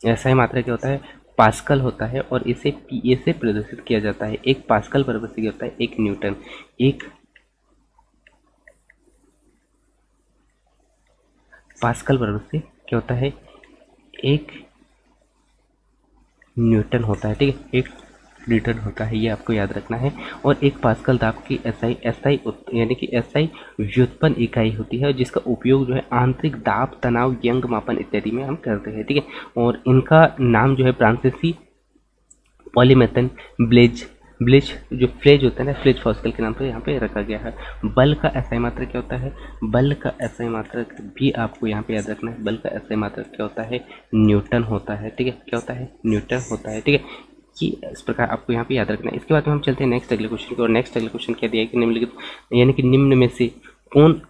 एसआई मात्रक क्या होता है, पास्कल होता है, और इसे पीए से प्रदर्शित किया जाता है। एक पास्कल बराबर से क्या होता है, एक न्यूटन। एक पास्कल बराबर से क्या होता है, एक न्यूटन होता है। ठीक है, एक न्यूटन होता है, ये आपको याद रखना है। और एक पास्कल दाब की एसआई यानी कि एसआई व्युत्पन्न इकाई होती है, जिसका उपयोग जो है आंतरिक दाब, तनाव, यंग मापन इत्यादि में हम करते हैं। ठीक है, और इनका नाम जो है फ्रांसीसी पॉलीमेथन ब्लिच जो फ्लेज होता है ना, फ्लेज पास्कल के नाम पर यहाँ पे रखा गया है। बल का एसआई मात्रक क्या होता है, बल का एसआई मात्रक भी आपको यहाँ पे याद रखना है। बल का एसआई मात्रक क्या होता है, न्यूटन होता है। ठीक है, क्या होता है, न्यूटन होता है। ठीक है, कि इस प्रकार आपको यहाँ पे याद रखना है। इसके बाद में हम चलते हैं नेक्स्ट अगले क्वेश्चन की, और नेक्स्ट अगले क्वेश्चन क्या दिया है कि निम्नलिखित यानी कि निम्न में से कौन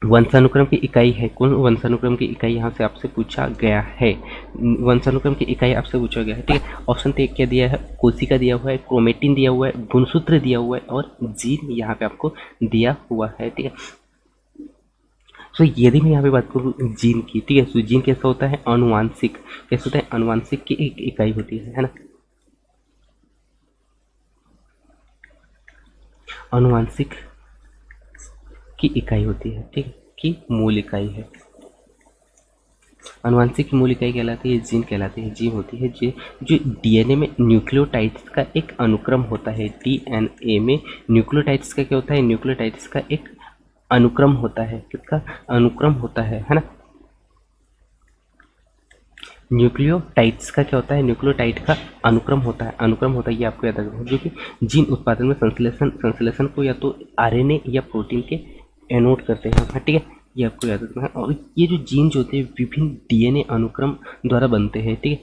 वंशानुक्रम की इकाई है, कौन वंशानुक्रम की इकाई यहाँ से आपसे पूछा गया है, वंशानुक्रम की इकाई आपसे पूछा गया है। ठीक है, ऑप्शन तो एक क्या दिया है, कोशिका दिया हुआ है, क्रोमेटिन दिया हुआ है, गुणसूत्र दिया हुआ है, और जीन यहाँ पे आपको दिया हुआ है। ठीक है, तो यदि मैं यहाँ पे बात करूँ जीन की, ठीक है, तो जीन कैसा होता है, अनुवांशिक, कैसा होता है, अनुवांशिक की एक इकाई होती है ना, अनुवांशिक की इकाई होती है। ठीक है, की मूल इकाई है, अनुवांशिक की मूल इकाई कहलाती है जीन कहलाती है। जीन होती है जो डीएनए में न्यूक्लियोटाइड्स का एक अनुक्रम होता है। डीएनए में न्यूक्लियोटाइड्स का क्या होता है, न्यूक्लियोटाइड्स का एक अनुक्रम होता है, किसका अनुक्रम होता है ना, न्यूक्लियोटाइड्स का क्या होता है, न्यूक्लियोटाइड का अनुक्रम होता है, अनुक्रम होता है, ये आपको याद रखना है, जो कि जीन उत्पादन में संश्लेषण को या तो आरएनए या प्रोटीन के एनोड करते हैं। हाँ, ठीक है, ये आपको याद रखना है। और ये जो जीन जो होते हैं विभिन्न डीएनए अनुक्रम द्वारा बनते हैं। ठीक है,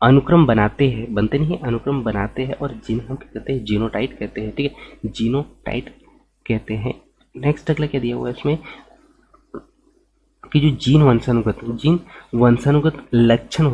अनुक्रम बनाते हैं, बनते नहीं है, अनुक्रम बनाते हैं, और जीन हम क्या कहते हैं, जीनोटाइड कहते हैं। ठीक है, जीनोटाइड कहते हैं। नेक्स्ट अगला क्या दिया हुआ है इसमें कि जो जीन वंशानुगत लक्षण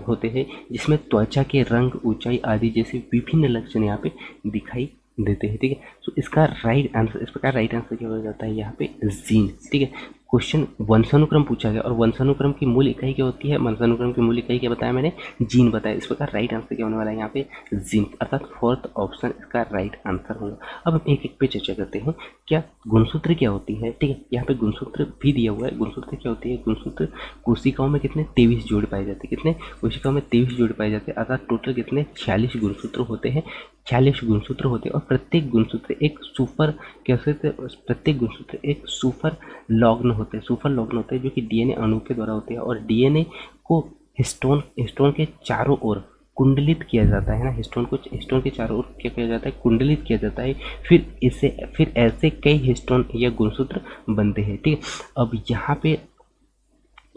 होते हैं, जिसमें त्वचा के रंग, ऊंचाई आदि जैसे विभिन्न लक्षण यहाँ पे दिखाई देते हैं। ठीक है, तो इसका राइट आंसर, इस प्रकार राइट आंसर क्या हो जाता है यहाँ पे जीन। ठीक है, क्वेश्चन वंशानुक्रम पूछा गया और वंशानुक्रम की मूल इकाई क्या होती है, वंशानुक्रम की मूल इकाई क्या बताया मैंने, जीन बताया। इस प्रकार राइट आंसर क्या होने वाला है यहाँ पे, जीन, अर्थात फोर्थ ऑप्शन इसका राइट आंसर होगा। अब हम एक एक पे चर्चा करते हैं। क्या गुणसूत्र क्या होती है, ठीक है, यहाँ पे गुणसूत्र भी दिया हुआ है। गुणसूत्र क्या होती है, गुणसूत्र कोशिकाओं में कितने 23 जोड़े पाए जाते हैं, कितने कोशिकाओं में 23 जोड़े पाए जाते हैं, अर्थात टोटल कितने 46 गुणसूत्र होते हैं, 46 गुणसूत्र होते हैं। और प्रत्येक गुणसूत्र एक सुपर कैसे, प्रत्येक गुणसूत्र एक सुपर लॉग्न होते हैं, सुपर लॉग्न होते हैं जो कि डीएनए अणु के द्वारा होते हैं। और डीएनए को हिस्टोन के चारों ओर कुंडलित किया जाता है ना, हिस्टोन के चारों ओर क्या किया जाता है, कुंडलित किया जाता है। फिर ऐसे कई हिस्टोन या गुणसूत्र बनते हैं, ठीक है। अब यहाँ पे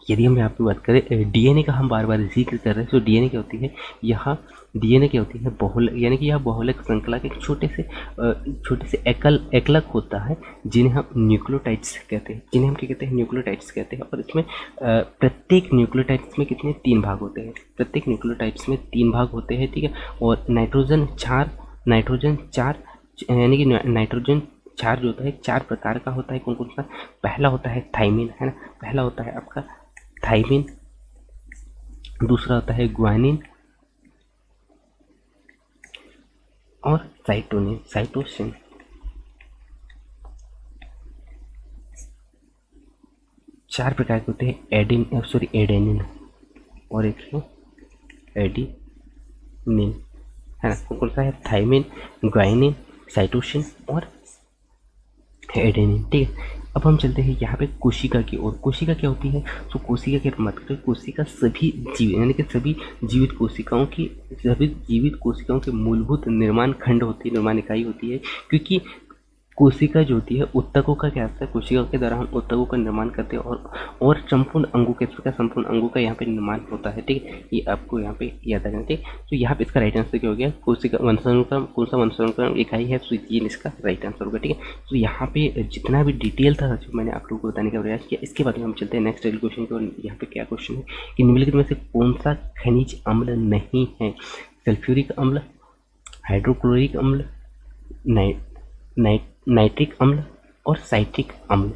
यदि हम यहाँ पे बात करें डीएनए का, हम बार बार जिक्र कर रहे हैं, तो डीएनए क्या होती है, यहाँ डीएनए क्या होती है, बहुलक, यानी कि यह बहुलक श्रृंखला के छोटे से एकलक होता है जिन्हें हम न्यूक्लियोटाइड्स कहते हैं, जिन्हें हम क्या कहते हैं, न्यूक्लियोटाइड्स कहते हैं। और इसमें प्रत्येक न्यूक्लियोटाइड्स में कितने 3 भाग होते हैं, प्रत्येक न्यूक्लियोटाइड्स में 3 भाग होते हैं, ठीक है। और नाइट्रोजन चार यानी कि नाइट्रोजन क्षार जो होता है 4 प्रकार का होता है। कौन कौन सा, पहला होता है थाइमिन, है ना, पहला होता है आपका थाइमिन, दूसरा होता है ग्वानिन और साइटोसिन। चार प्रकार के होते हैं, एडेनिन और एक है एडिनिन, है ना। कौन सा है, थाइमिन, ग्वानिन, साइटोसिन और एडेनिन, ठीक है। अब हम चलते हैं यहाँ पे कोशिका की ओर। कोशिका क्या होती है, तो कोशिका की मत करें, कोशिका सभी जीव यानी कि सभी जीवित कोशिकाओं के मूलभूत निर्माण खंड होती है, निर्माण इकाई होती है। क्योंकि कोशिका जो होती है ऊतकों का क्या होता है, कोशिका के द्वारा हम ऊतकों का निर्माण करते हैं और संपूर्ण अंगों का यहाँ पे निर्माण होता है, ठीक है। ये आपको यहाँ पे याद रखना, ठीक है। तो यहाँ पे इसका राइट आंसर क्या हो गया, कोशिका वंशानुक्रम, कौन सा वंशानुक्रम इकाई है, तो ये इसका राइट आंसर होगा, ठीक है। तो यहाँ पे जितना भी डिटेल था जो मैंने आप लोगों को बताने का प्रयास किया, इसके बाद में हम चलते हैं नेक्स्ट क्वेश्चन की। और यहाँ पे क्या क्वेश्चन है कि निम्नलिखित में से कौन सा खनिज अम्ल नहीं है, सल्फ्यूरिक अम्ल, हाइड्रोक्लोरिक अम्ल, नाइट्रिक अम्ल और साइट्रिक अम्ल।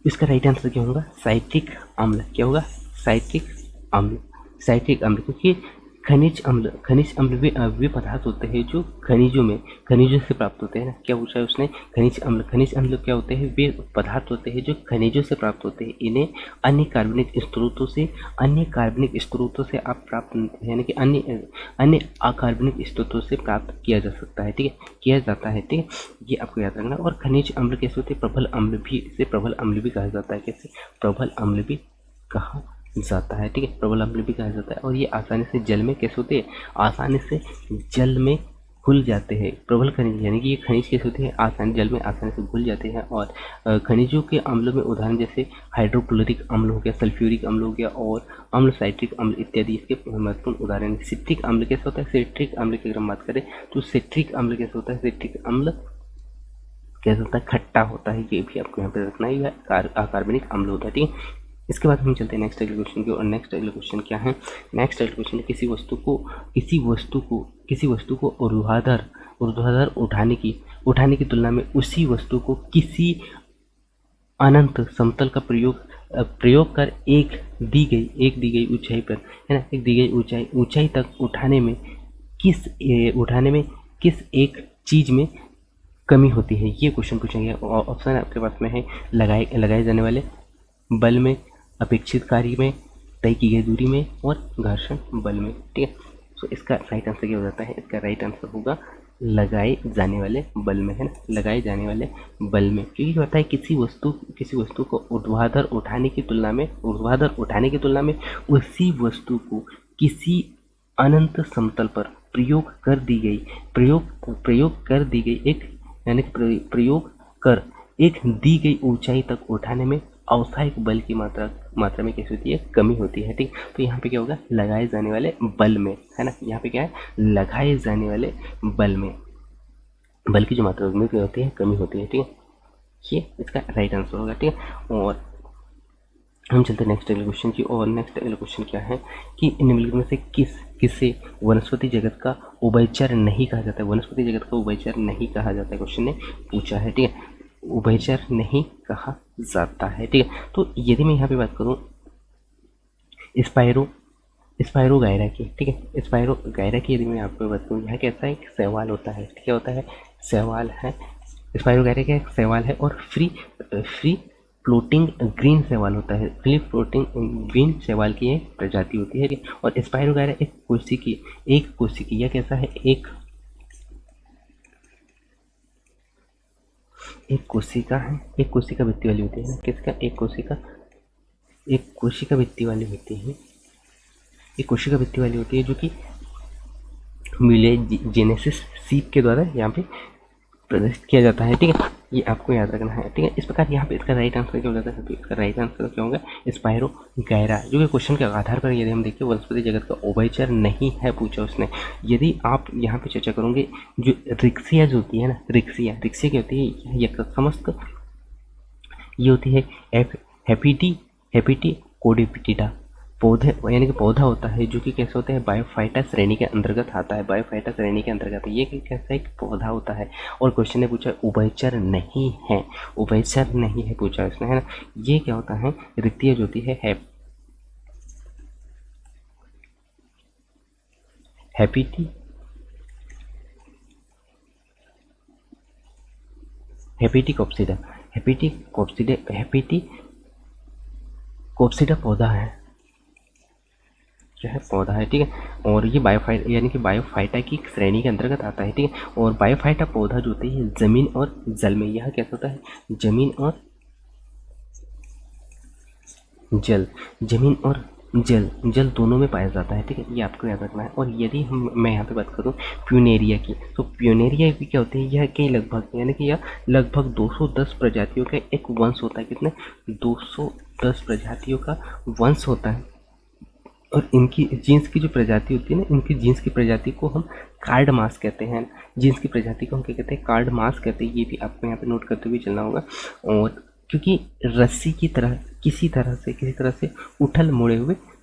इसका राइट आंसर क्या होगा, साइट्रिक अम्ल। क्या होगा, साइट्रिक अम्ल, क्योंकि खनिज अम्ल वे पदार्थ होते हैं जो खनिजों से प्राप्त होते हैं ना। क्या पूछा है उसने, खनिज अम्ल क्या होते हैं, वे पदार्थ होते हैं जो खनिजों से प्राप्त होते हैं। इन्हें अन्य कार्बनिक स्रोतों से आप प्राप्त, यानी कि अन्य अकार्बनिक स्रोतों से प्राप्त किया जा सकता है, ठीक है, किया जाता है, ठीक है। ये आपको याद रखना। और खनिज अम्ल कैसे होते हैं, प्रबल अम्ल भी कहा जाता है। कैसे, प्रबल अम्ल भी कहा जाता है, ठीक है, प्रबल अम्ल भी कहा जाता है। और ये आसानी से जल में कैसे होते हैं, आसानी से जल में घुल जाते हैं। प्रबल खनिज यानी कि ये खनिज कैसे होते हैं, जल में आसानी से घुल जाते हैं। और खनिजों के अम्लों में उदाहरण जैसे हाइड्रोक्लोरिक अम्ल हो गया, सल्फ्यूरिक अम्ल हो गया और अम्ल साइट्रिक अम्ल इत्यादि इसके महत्वपूर्ण उदाहरण। सिट्रिक अम्ल कैसे होता है, सिट्रिक अम्ल की अगर हम बात करें तो सिट्रिक अम्ल कैसे होता है, सिट्रिक अम्ल कैसे होता है, खट्टा होता है। ये भी आपको यहाँ पे रखना ही है, अकार्बनिक अम्ल होता है, ठीक है। इसके बाद हम चलते हैं नेक्स्ट अगले क्वेश्चन की। और नेक्स्ट अगले क्वेश्चन क्या है, नेक्स्ट अगले क्वेश्चन है किसी वस्तु को ऊर्ध्वाधर उठाने की तुलना में उसी वस्तु को किसी अनंत समतल का प्रयोग कर एक दी गई ऊंचाई पर, है ना, एक दी गई ऊंचाई तक उठाने में किस एक चीज में कमी होती है। ये क्वेश्चन पूछा गया। ऑप्शन आपके पास में है, लगाए जाने वाले बल में, अपेक्षित कार्य में, तय की गई दूरी में और घर्षण बल में, ठीक है। तो इसका राइट आंसर क्या हो जाता है, इसका राइट आंसर होगा लगाए जाने वाले बल में, है ना, लगाए जाने वाले बल में। क्योंकि होता है किसी वस्तु को ऊर्ध्वाधर उठाने की तुलना में उसी वस्तु को किसी अनंत समतल पर प्रयोग कर दी गई एक, यानी एक दी गई ऊंचाई तक उठाने में औसाइक बल की मात्रा में कैसी होती है, कमी होती है, ठीक। तो यहाँ पे क्या होगा, लगाए जाने वाले बल में, है ना, यहाँ पे क्या है, लगाए जाने वाले बल में बल की जो मात्रा में क्या होती है, कमी होती है, ठीक है। ये इसका राइट आंसर होगा, ठीक है। और हम चलते हैं नेक्स्ट अगले क्वेश्चन की। और नेक्स्ट अगले क्वेश्चन क्या है कि निम्नलिखित में से किसे वनस्पति जगत का उभयचर नहीं कहा जाता है, वनस्पति जगत का उभयचर नहीं कहा जाता है, क्वेश्चन ने पूछा है, ठीक है। उभयचर नहीं कहा जाता है। ठीक है, तो यदि मैं यहाँ पे बात करूँ स्पाइरो स्पाइरो गायरा की, ठीक है, स्पाइरो गायरा की यदि मैं आपको बात करूँ, यहाँ कैसा एक सवाल होता है, ठीक है, होता है सवाल है। स्पाइरो गायरा का एक सवाल है और फ्री फ्री फ्लोटिंग ग्रीन शैवाल होता है। फ्री फ्लोटिंग ग्रीन शैवाल की एक प्रजाति होती है। और स्पाइरो गायरा एक कोशिकी या कैसा है, एक कोशिका है, एक कोशिका भित्ति वाली होती है। किसका? एक कोशिका भित्ति वाली होती है। एक कोशिका भित्ति वाली होती है जो कि जेनेसिस सीप के द्वारा यहाँ पे प्रदर्शित किया जाता है। ठीक है, ये आपको याद रखना है। ठीक है, इस प्रकार यहाँ पे इसका राइट आंसर क्या हो जाता है? इसका राइट आंसर क्या होगा? स्पाइरो गायरा, जो कि क्वेश्चन के आधार पर यदि हम देखते हैं वनस्पति जगत का उभयचर नहीं है पूछा उसने। यदि आप यहाँ पे चर्चा करोगे जो रिक्सिया जो होती है ना, रिक्सिया क्या होती है? ये समस्त ये होती है हैपिटी कोडिपिटिडा पौधे, यानी कि पौधा होता है जो कि कैसे होता है? बायोफाइटा श्रेणी के अंतर्गत आता है। बायोफाइटा श्रेणी के अंतर्गत ये कैसा एक पौधा होता है। और क्वेश्चन ने पूछा उभयचर नहीं है, उभयचर नहीं है पूछा इसने, है ना। ये क्या होता है? रिक्तिया जो होती है हैपिटिकोप्सिडा पौधा है, जो है पौधा है। ठीक है, और ये बायोफाइटा यानी कि बायोफाइटा की श्रेणी के अंतर्गत आता है। ठीक है, और बायोफाइटा पौधा जो होती है जमीन और जल में, यह कैसा होता है? जमीन और जल दोनों में पाया जाता है। ठीक है, ये आपको याद रखना है। और यदि मैं यहाँ पे बात करूँ प्यूनेरिया की, तो प्यूनेरिया भी क्या होती है? यह कई लगभग यानी कि यह लगभग 210 प्रजातियों का एक वंश होता है। कितने? 210 प्रजातियों का वंश होता है। और इनकी जीन्स की जो प्रजाति होती है ना, इनकी जीन्स की प्रजाति को हम कार्ड मास कहते हैं। जीन्स की प्रजाति को हम क्या कहते हैं? कार्ड मास कहते हैं। ये भी आपको यहाँ पे नोट करते हुए चलना होगा। और क्योंकि रस्सी की तरह किसी तरह से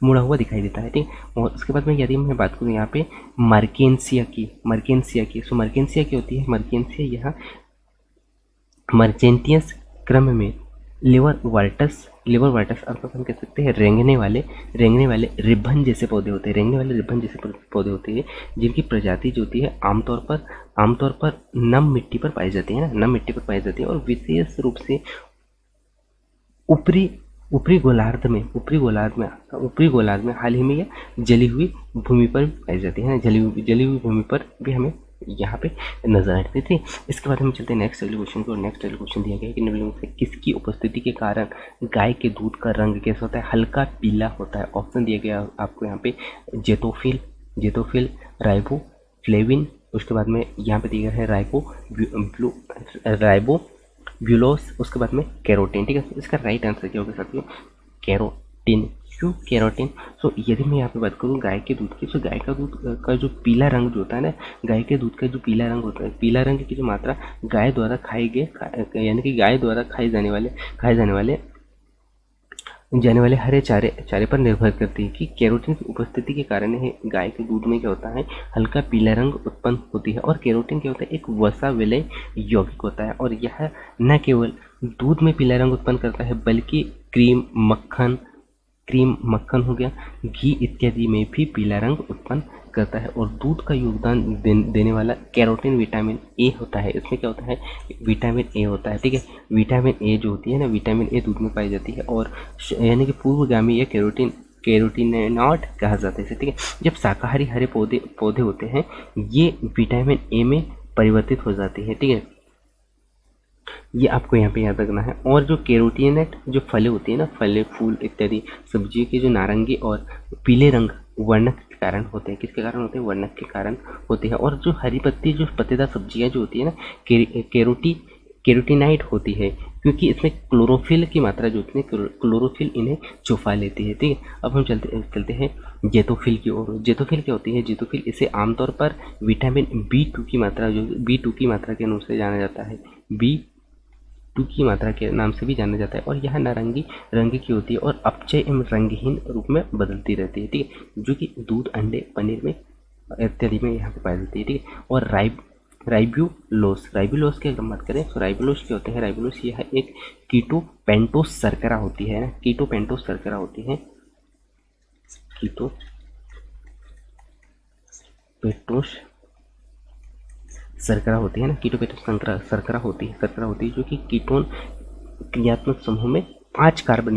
मुड़ा हुआ दिखाई देता है। ठीक, और उसके बाद में यदि मैं बात करूँ यहाँ पे मर्केंसिया की, सो मर्केंसिया क्या होती है? मर्केंसिया यहाँ मर्जेंटियस क्रम में लिवर वार्टस अर्थात हम कह सकते हैं रेंगने वाले रिबन जैसे पौधे होते हैं, जिनकी प्रजाति जो होती है आमतौर पर नम मिट्टी पर पाई जाती है ना, और विशेष रूप से ऊपरी गोलार्ध में हाल ही में या जली हुई भूमि पर पाई जाती है ना, जली हुई भूमि पर भी हमें यहाँ पे नजर आती थी। इसके बाद हम चलते हैं नेक्स्ट अगले क्वेश्चन को। नेक्स्ट अगले क्वेश्चन दिया गया है कि निम्नलिखित में से किसकी उपस्थिति के कारण गाय के दूध का रंग कैसा होता है? हल्का पीला होता है। ऑप्शन दिया गया आपको यहाँ पे जेतोफिल, राइबोफ्लेविन, उसके बाद में यहाँ पे दिया गया है राइबोब्यूलोस, उसके बाद में कैरोटीन। ठीक है, इसका राइट आंसर क्या होगा साथियों? कैरोटीन। क्यों कैरोटीन? सो यदि मैं यहाँ पे बात करूँ गाय के दूध की, तो गाय का दूध का जो पीला रंग जो होता है ना, गाय के दूध का जो पीला रंग होता है, पीला रंग की जो मात्रा गाय द्वारा यानी कि गाय द्वारा खाए जाने वाले हरे चारे पर निर्भर करती है कि कैरोटीन की उपस्थिति के कारण ही गाय के दूध में क्या होता है? हल्का पीला रंग उत्पन्न होती है। और कैरोटीन क्या होता है? एक वसा विलय यौगिक होता है, और यह न केवल दूध में पीला रंग उत्पन्न करता है बल्कि क्रीम, मक्खन हो गया, घी इत्यादि में भी पीला रंग उत्पन्न करता है। और दूध का योगदान देने वाला कैरोटीन विटामिन ए होता है। इसमें क्या होता है? विटामिन ए होता है। ठीक है, विटामिन ए जो होती है ना, विटामिन ए दूध में पाई जाती है, और यानी कि पूर्वगामी या कैरोटीनॉइड कहा जाता है इसे। ठीक है, जब शाकाहारी हरे पौधे होते हैं ये विटामिन ए में परिवर्तित हो जाते हैं। ठीक है, ये आपको यहाँ पे याद रखना है। और जो कैरोटीनेट जो फलें होती है ना, फलें, फूल इत्यादि सब्जियों के जो नारंगी और पीले रंग वर्णक के कारण होते हैं। किसके कारण होते हैं? वर्णक के कारण होते हैं। और जो हरी पत्ती जो पत्तेदार सब्जियां जो होती है ना, कैरोटीनाइड होती है, क्योंकि इसमें क्लोरोफिल की मात्रा जो होती है, क्लोरोफिल इन्हें छुपा लेती है। ठीक है, अब हम चलते हैं जेतोफिल की ओर। जेतोफिल क्या होती है? जेतोफिल इसे आमतौर पर विटामिन B2 की मात्रा के अनुसार से जाना जाता है, B2 की मात्रा के नाम से भी जाना जाता है। और यह नारंगी रंग की होती है और अपचय एवं रंगहीन रूप में बदलती रहती है। ठीक है, जो कि दूध, अंडे, पनीर में इत्यादि में यहाँ पे पाई जाती है। ठीक है, और राइबुलोस की अगर हम बात करें तो राइबुलोस क्या होते हैं, राइबुलोस यह एक कीटो पेंटोस शर्करा होती है ना, कीटो पेंटोस शर्करा होती है, कीटो पेंटोस शर्करा होती है ना, कीटो पेंटोस शर्करा होती है जो कि कीटोन क्रियात्मक समूह में पांच कार्बन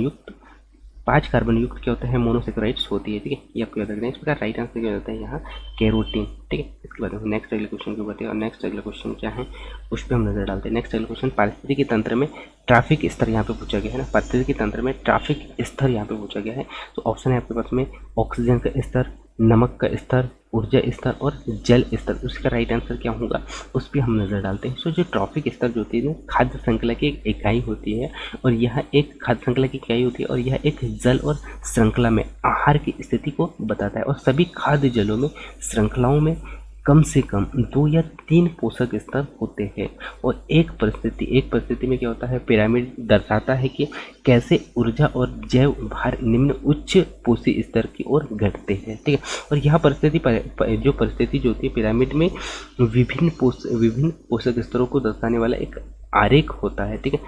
युक्त क्या होता है, मोनोसेक्राइड्स होती है। ठीक है, ये आपको याद रखना है। इस प्रकार राइट आंसर क्या होता है यहाँ, कैरोटीन। ठीक है, इसके बाद नेक्स्ट अगले क्वेश्चन को बताते हैं, और नेक्स्ट अगला क्वेश्चन क्या है उस पर हम नजर डालते हैं। नेक्स्ट अगला क्वेश्चन पारिस्थितिकी तंत्र में ट्रैफिक स्तर यहाँ पे पूछा गया है ना, पारिस्थितिकी तंत्र में ट्रैफिक स्तर यहाँ पे पूछा गया है। तो ऑप्शन है आपके पास में ऑक्सीजन का स्तर, नमक का स्तर, ऊर्जा स्तर और जल स्तर। उसका राइट आंसर क्या होगा उस पर हम नजर डालते हैं। सो जो ट्रॉफिक स्तर जो होती है ना, खाद्य श्रृंखला की एक इकाई होती है, और यह एक खाद्य श्रृंखला की इकाई होती है, और यह एक जल और श्रृंखला में आहार की स्थिति को बताता है। और सभी खाद्य जलों में श्रृंखलाओं में कम से कम 2 या 3 पोषक स्तर होते हैं। और एक परिस्थिति में क्या होता है, पिरामिड दर्शाता है कि कैसे ऊर्जा और जैव भार निम्न उच्च पोषी स्तर की ओर घटते हैं। ठीक है, और यह परिस्थिति जो होती है पिरामिड में विभिन्न पोषक स्तरों को दर्शाने वाला एक आरेख होता है। ठीक है,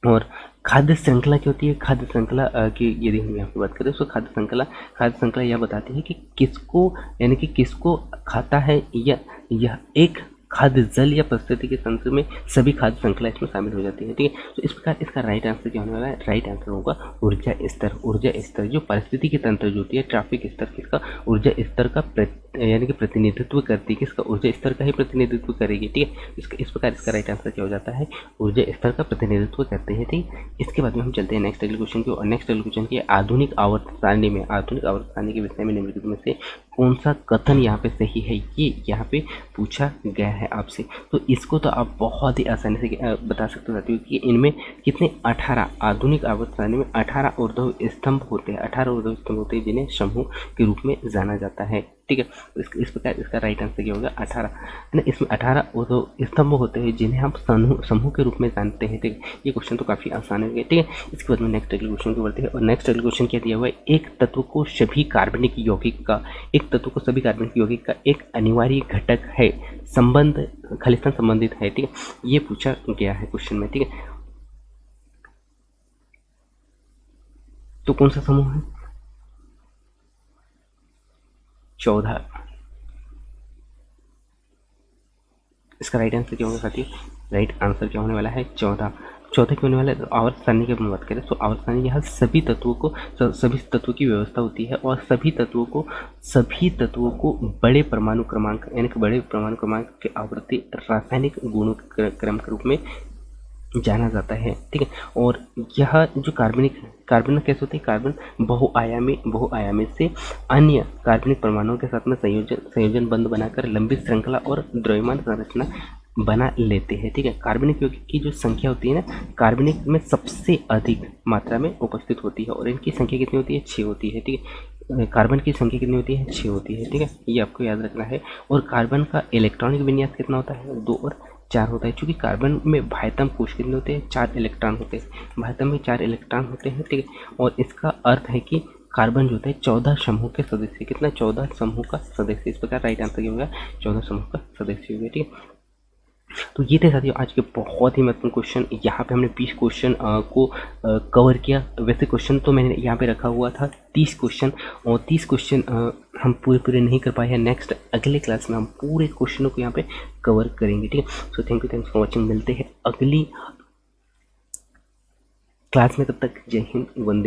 और खाद्य श्रृंखला क्या होती है, खाद्य श्रृंखला की यदि हम यहाँ पे बात करें तो खाद्य श्रृंखला यह बताती है कि किसको खाता है, या यह एक खाद्य जल या पारिस्थितिकी तंत्र में सभी खाद्य श्रृंखला इसमें शामिल हो जाती है। ठीक है, तो इस प्रकार इसका राइट आंसर क्या होने वाला है, राइट आंसर होगा ऊर्जा स्तर। जो पारिस्थितिकी तंत्र जो होती है, ट्रैफिक स्तर किसका, ऊर्जा स्तर का यानी कि प्रतिनिधित्व करती है, किसका, ऊर्जा स्तर का ही प्रतिनिधित्व करेगी। ठीक है, इस प्रकार इसका राइट आंसर क्या हो जाता है, ऊर्जा स्तर का प्रतिनिधित्व करते हैं। ठीक, इसके बाद में हम चलते हैं नेक्स्ट अगले क्वेश्चन की। और नेक्स्ट अगले क्वेश्चन की आधुनिक आवर्त सारणी के विषय में निम्नलिखित में से कौन सा कथन यहाँ पे सही है, ये यहाँ पे पूछा गया है आपसे। तो इसको तो आप बहुत ही आसानी से बता सकते हो कि इनमें कितने 18 आधुनिक आवर्त सारणी में 18 ऊर्ध्व स्तंभ होते हैं, 18 ऊर्ध्व स्तंभ होते हैं जिन्हें समूह के रूप में जाना जाता है। ठीक है, इस प्रकार इसका राइट आंसर क्या होगा, 18 है ना। इसमें 18 ऊर्ध्व स्तंभ होते हैं जिन्हें हम समूह के रूप में जानते हैं। ठीक है, ये क्वेश्चन तो काफी आसान हो गया। ठीक है, इसके बाद में नेक्स्ट अगले क्वेश्चन को बढ़ते हैं। और नेक्स्ट अगले क्वेश्चन क्या दिया हुआ है, एक तत्व को सभी कार्बनिक यौगिक का एक अनिवार्य घटक है, संबंध खालिस्तान संबंधित है। ठीक है, ये पूछा गया है क्वेश्चन में। ठीक है, तो कौन सा समूह है, 14। इसका राइट आंसर क्या होगा साथियों, राइट आंसर क्या होने वाला है, 14 क्या होने वाला है। आवर्त सारणी की बात करें तो आवर्त सारणी यह सभी तत्वों की व्यवस्था होती है, और सभी तत्वों को बड़े परमाणु क्रमांक यानी कि बड़े परमाणु क्रमांक के आवर्ती रासायनिक गुणों क्रम के रूप में जाना जाता है। ठीक है, और यह जो कार्बन कैसे होते हैं, कार्बन बहुआयामी से अन्य कार्बनिक परमाणुओं के साथ में संयोजन बंध बनाकर लंबी श्रृंखला और द्रव्यमान संरचना बना लेते हैं। ठीक है, कार्बनिक यौगिक की जो संख्या होती है ना, कार्बनिक में सबसे अधिक मात्रा में उपस्थित होती है, और इनकी संख्या कितनी होती है, 6 होती है। ठीक है, कार्बन की संख्या कितनी होती है, 6 होती है। ठीक है, ये आपको याद रखना है। और कार्बन का इलेक्ट्रॉनिक विन्यास कितना होता है, 2 और 4 होता है। चूंकि कार्बन में भाइतम कोश कितने होते हैं, 4 इलेक्ट्रॉन होते हैं, भाइतम में 4 इलेक्ट्रॉन होते हैं। ठीक है, और इसका अर्थ है कि कार्बन जो होता है 14 समूह के सदस्य, कितना, 14 समूह का सदस्य। इस प्रकार राइट आंसर क्या होगा, 14 समूह का सदस्य होगा। ठीक है, तो ये थे साथियों आज के बहुत ही महत्वपूर्ण क्वेश्चन। यहाँ पे हमने 20 क्वेश्चन को कवर किया। वैसे क्वेश्चन तो मैंने यहाँ पे रखा हुआ था 30 क्वेश्चन, और 30 क्वेश्चन हम पूरे नहीं कर पाए हैं। नेक्स्ट अगले क्लास में हम पूरे क्वेश्चनों को यहाँ पे कवर करेंगे। ठीक है, सो थैंक्स फॉर वॉचिंग। मिलते हैं अगली क्लास में, तब तक जय हिंद, वंदे।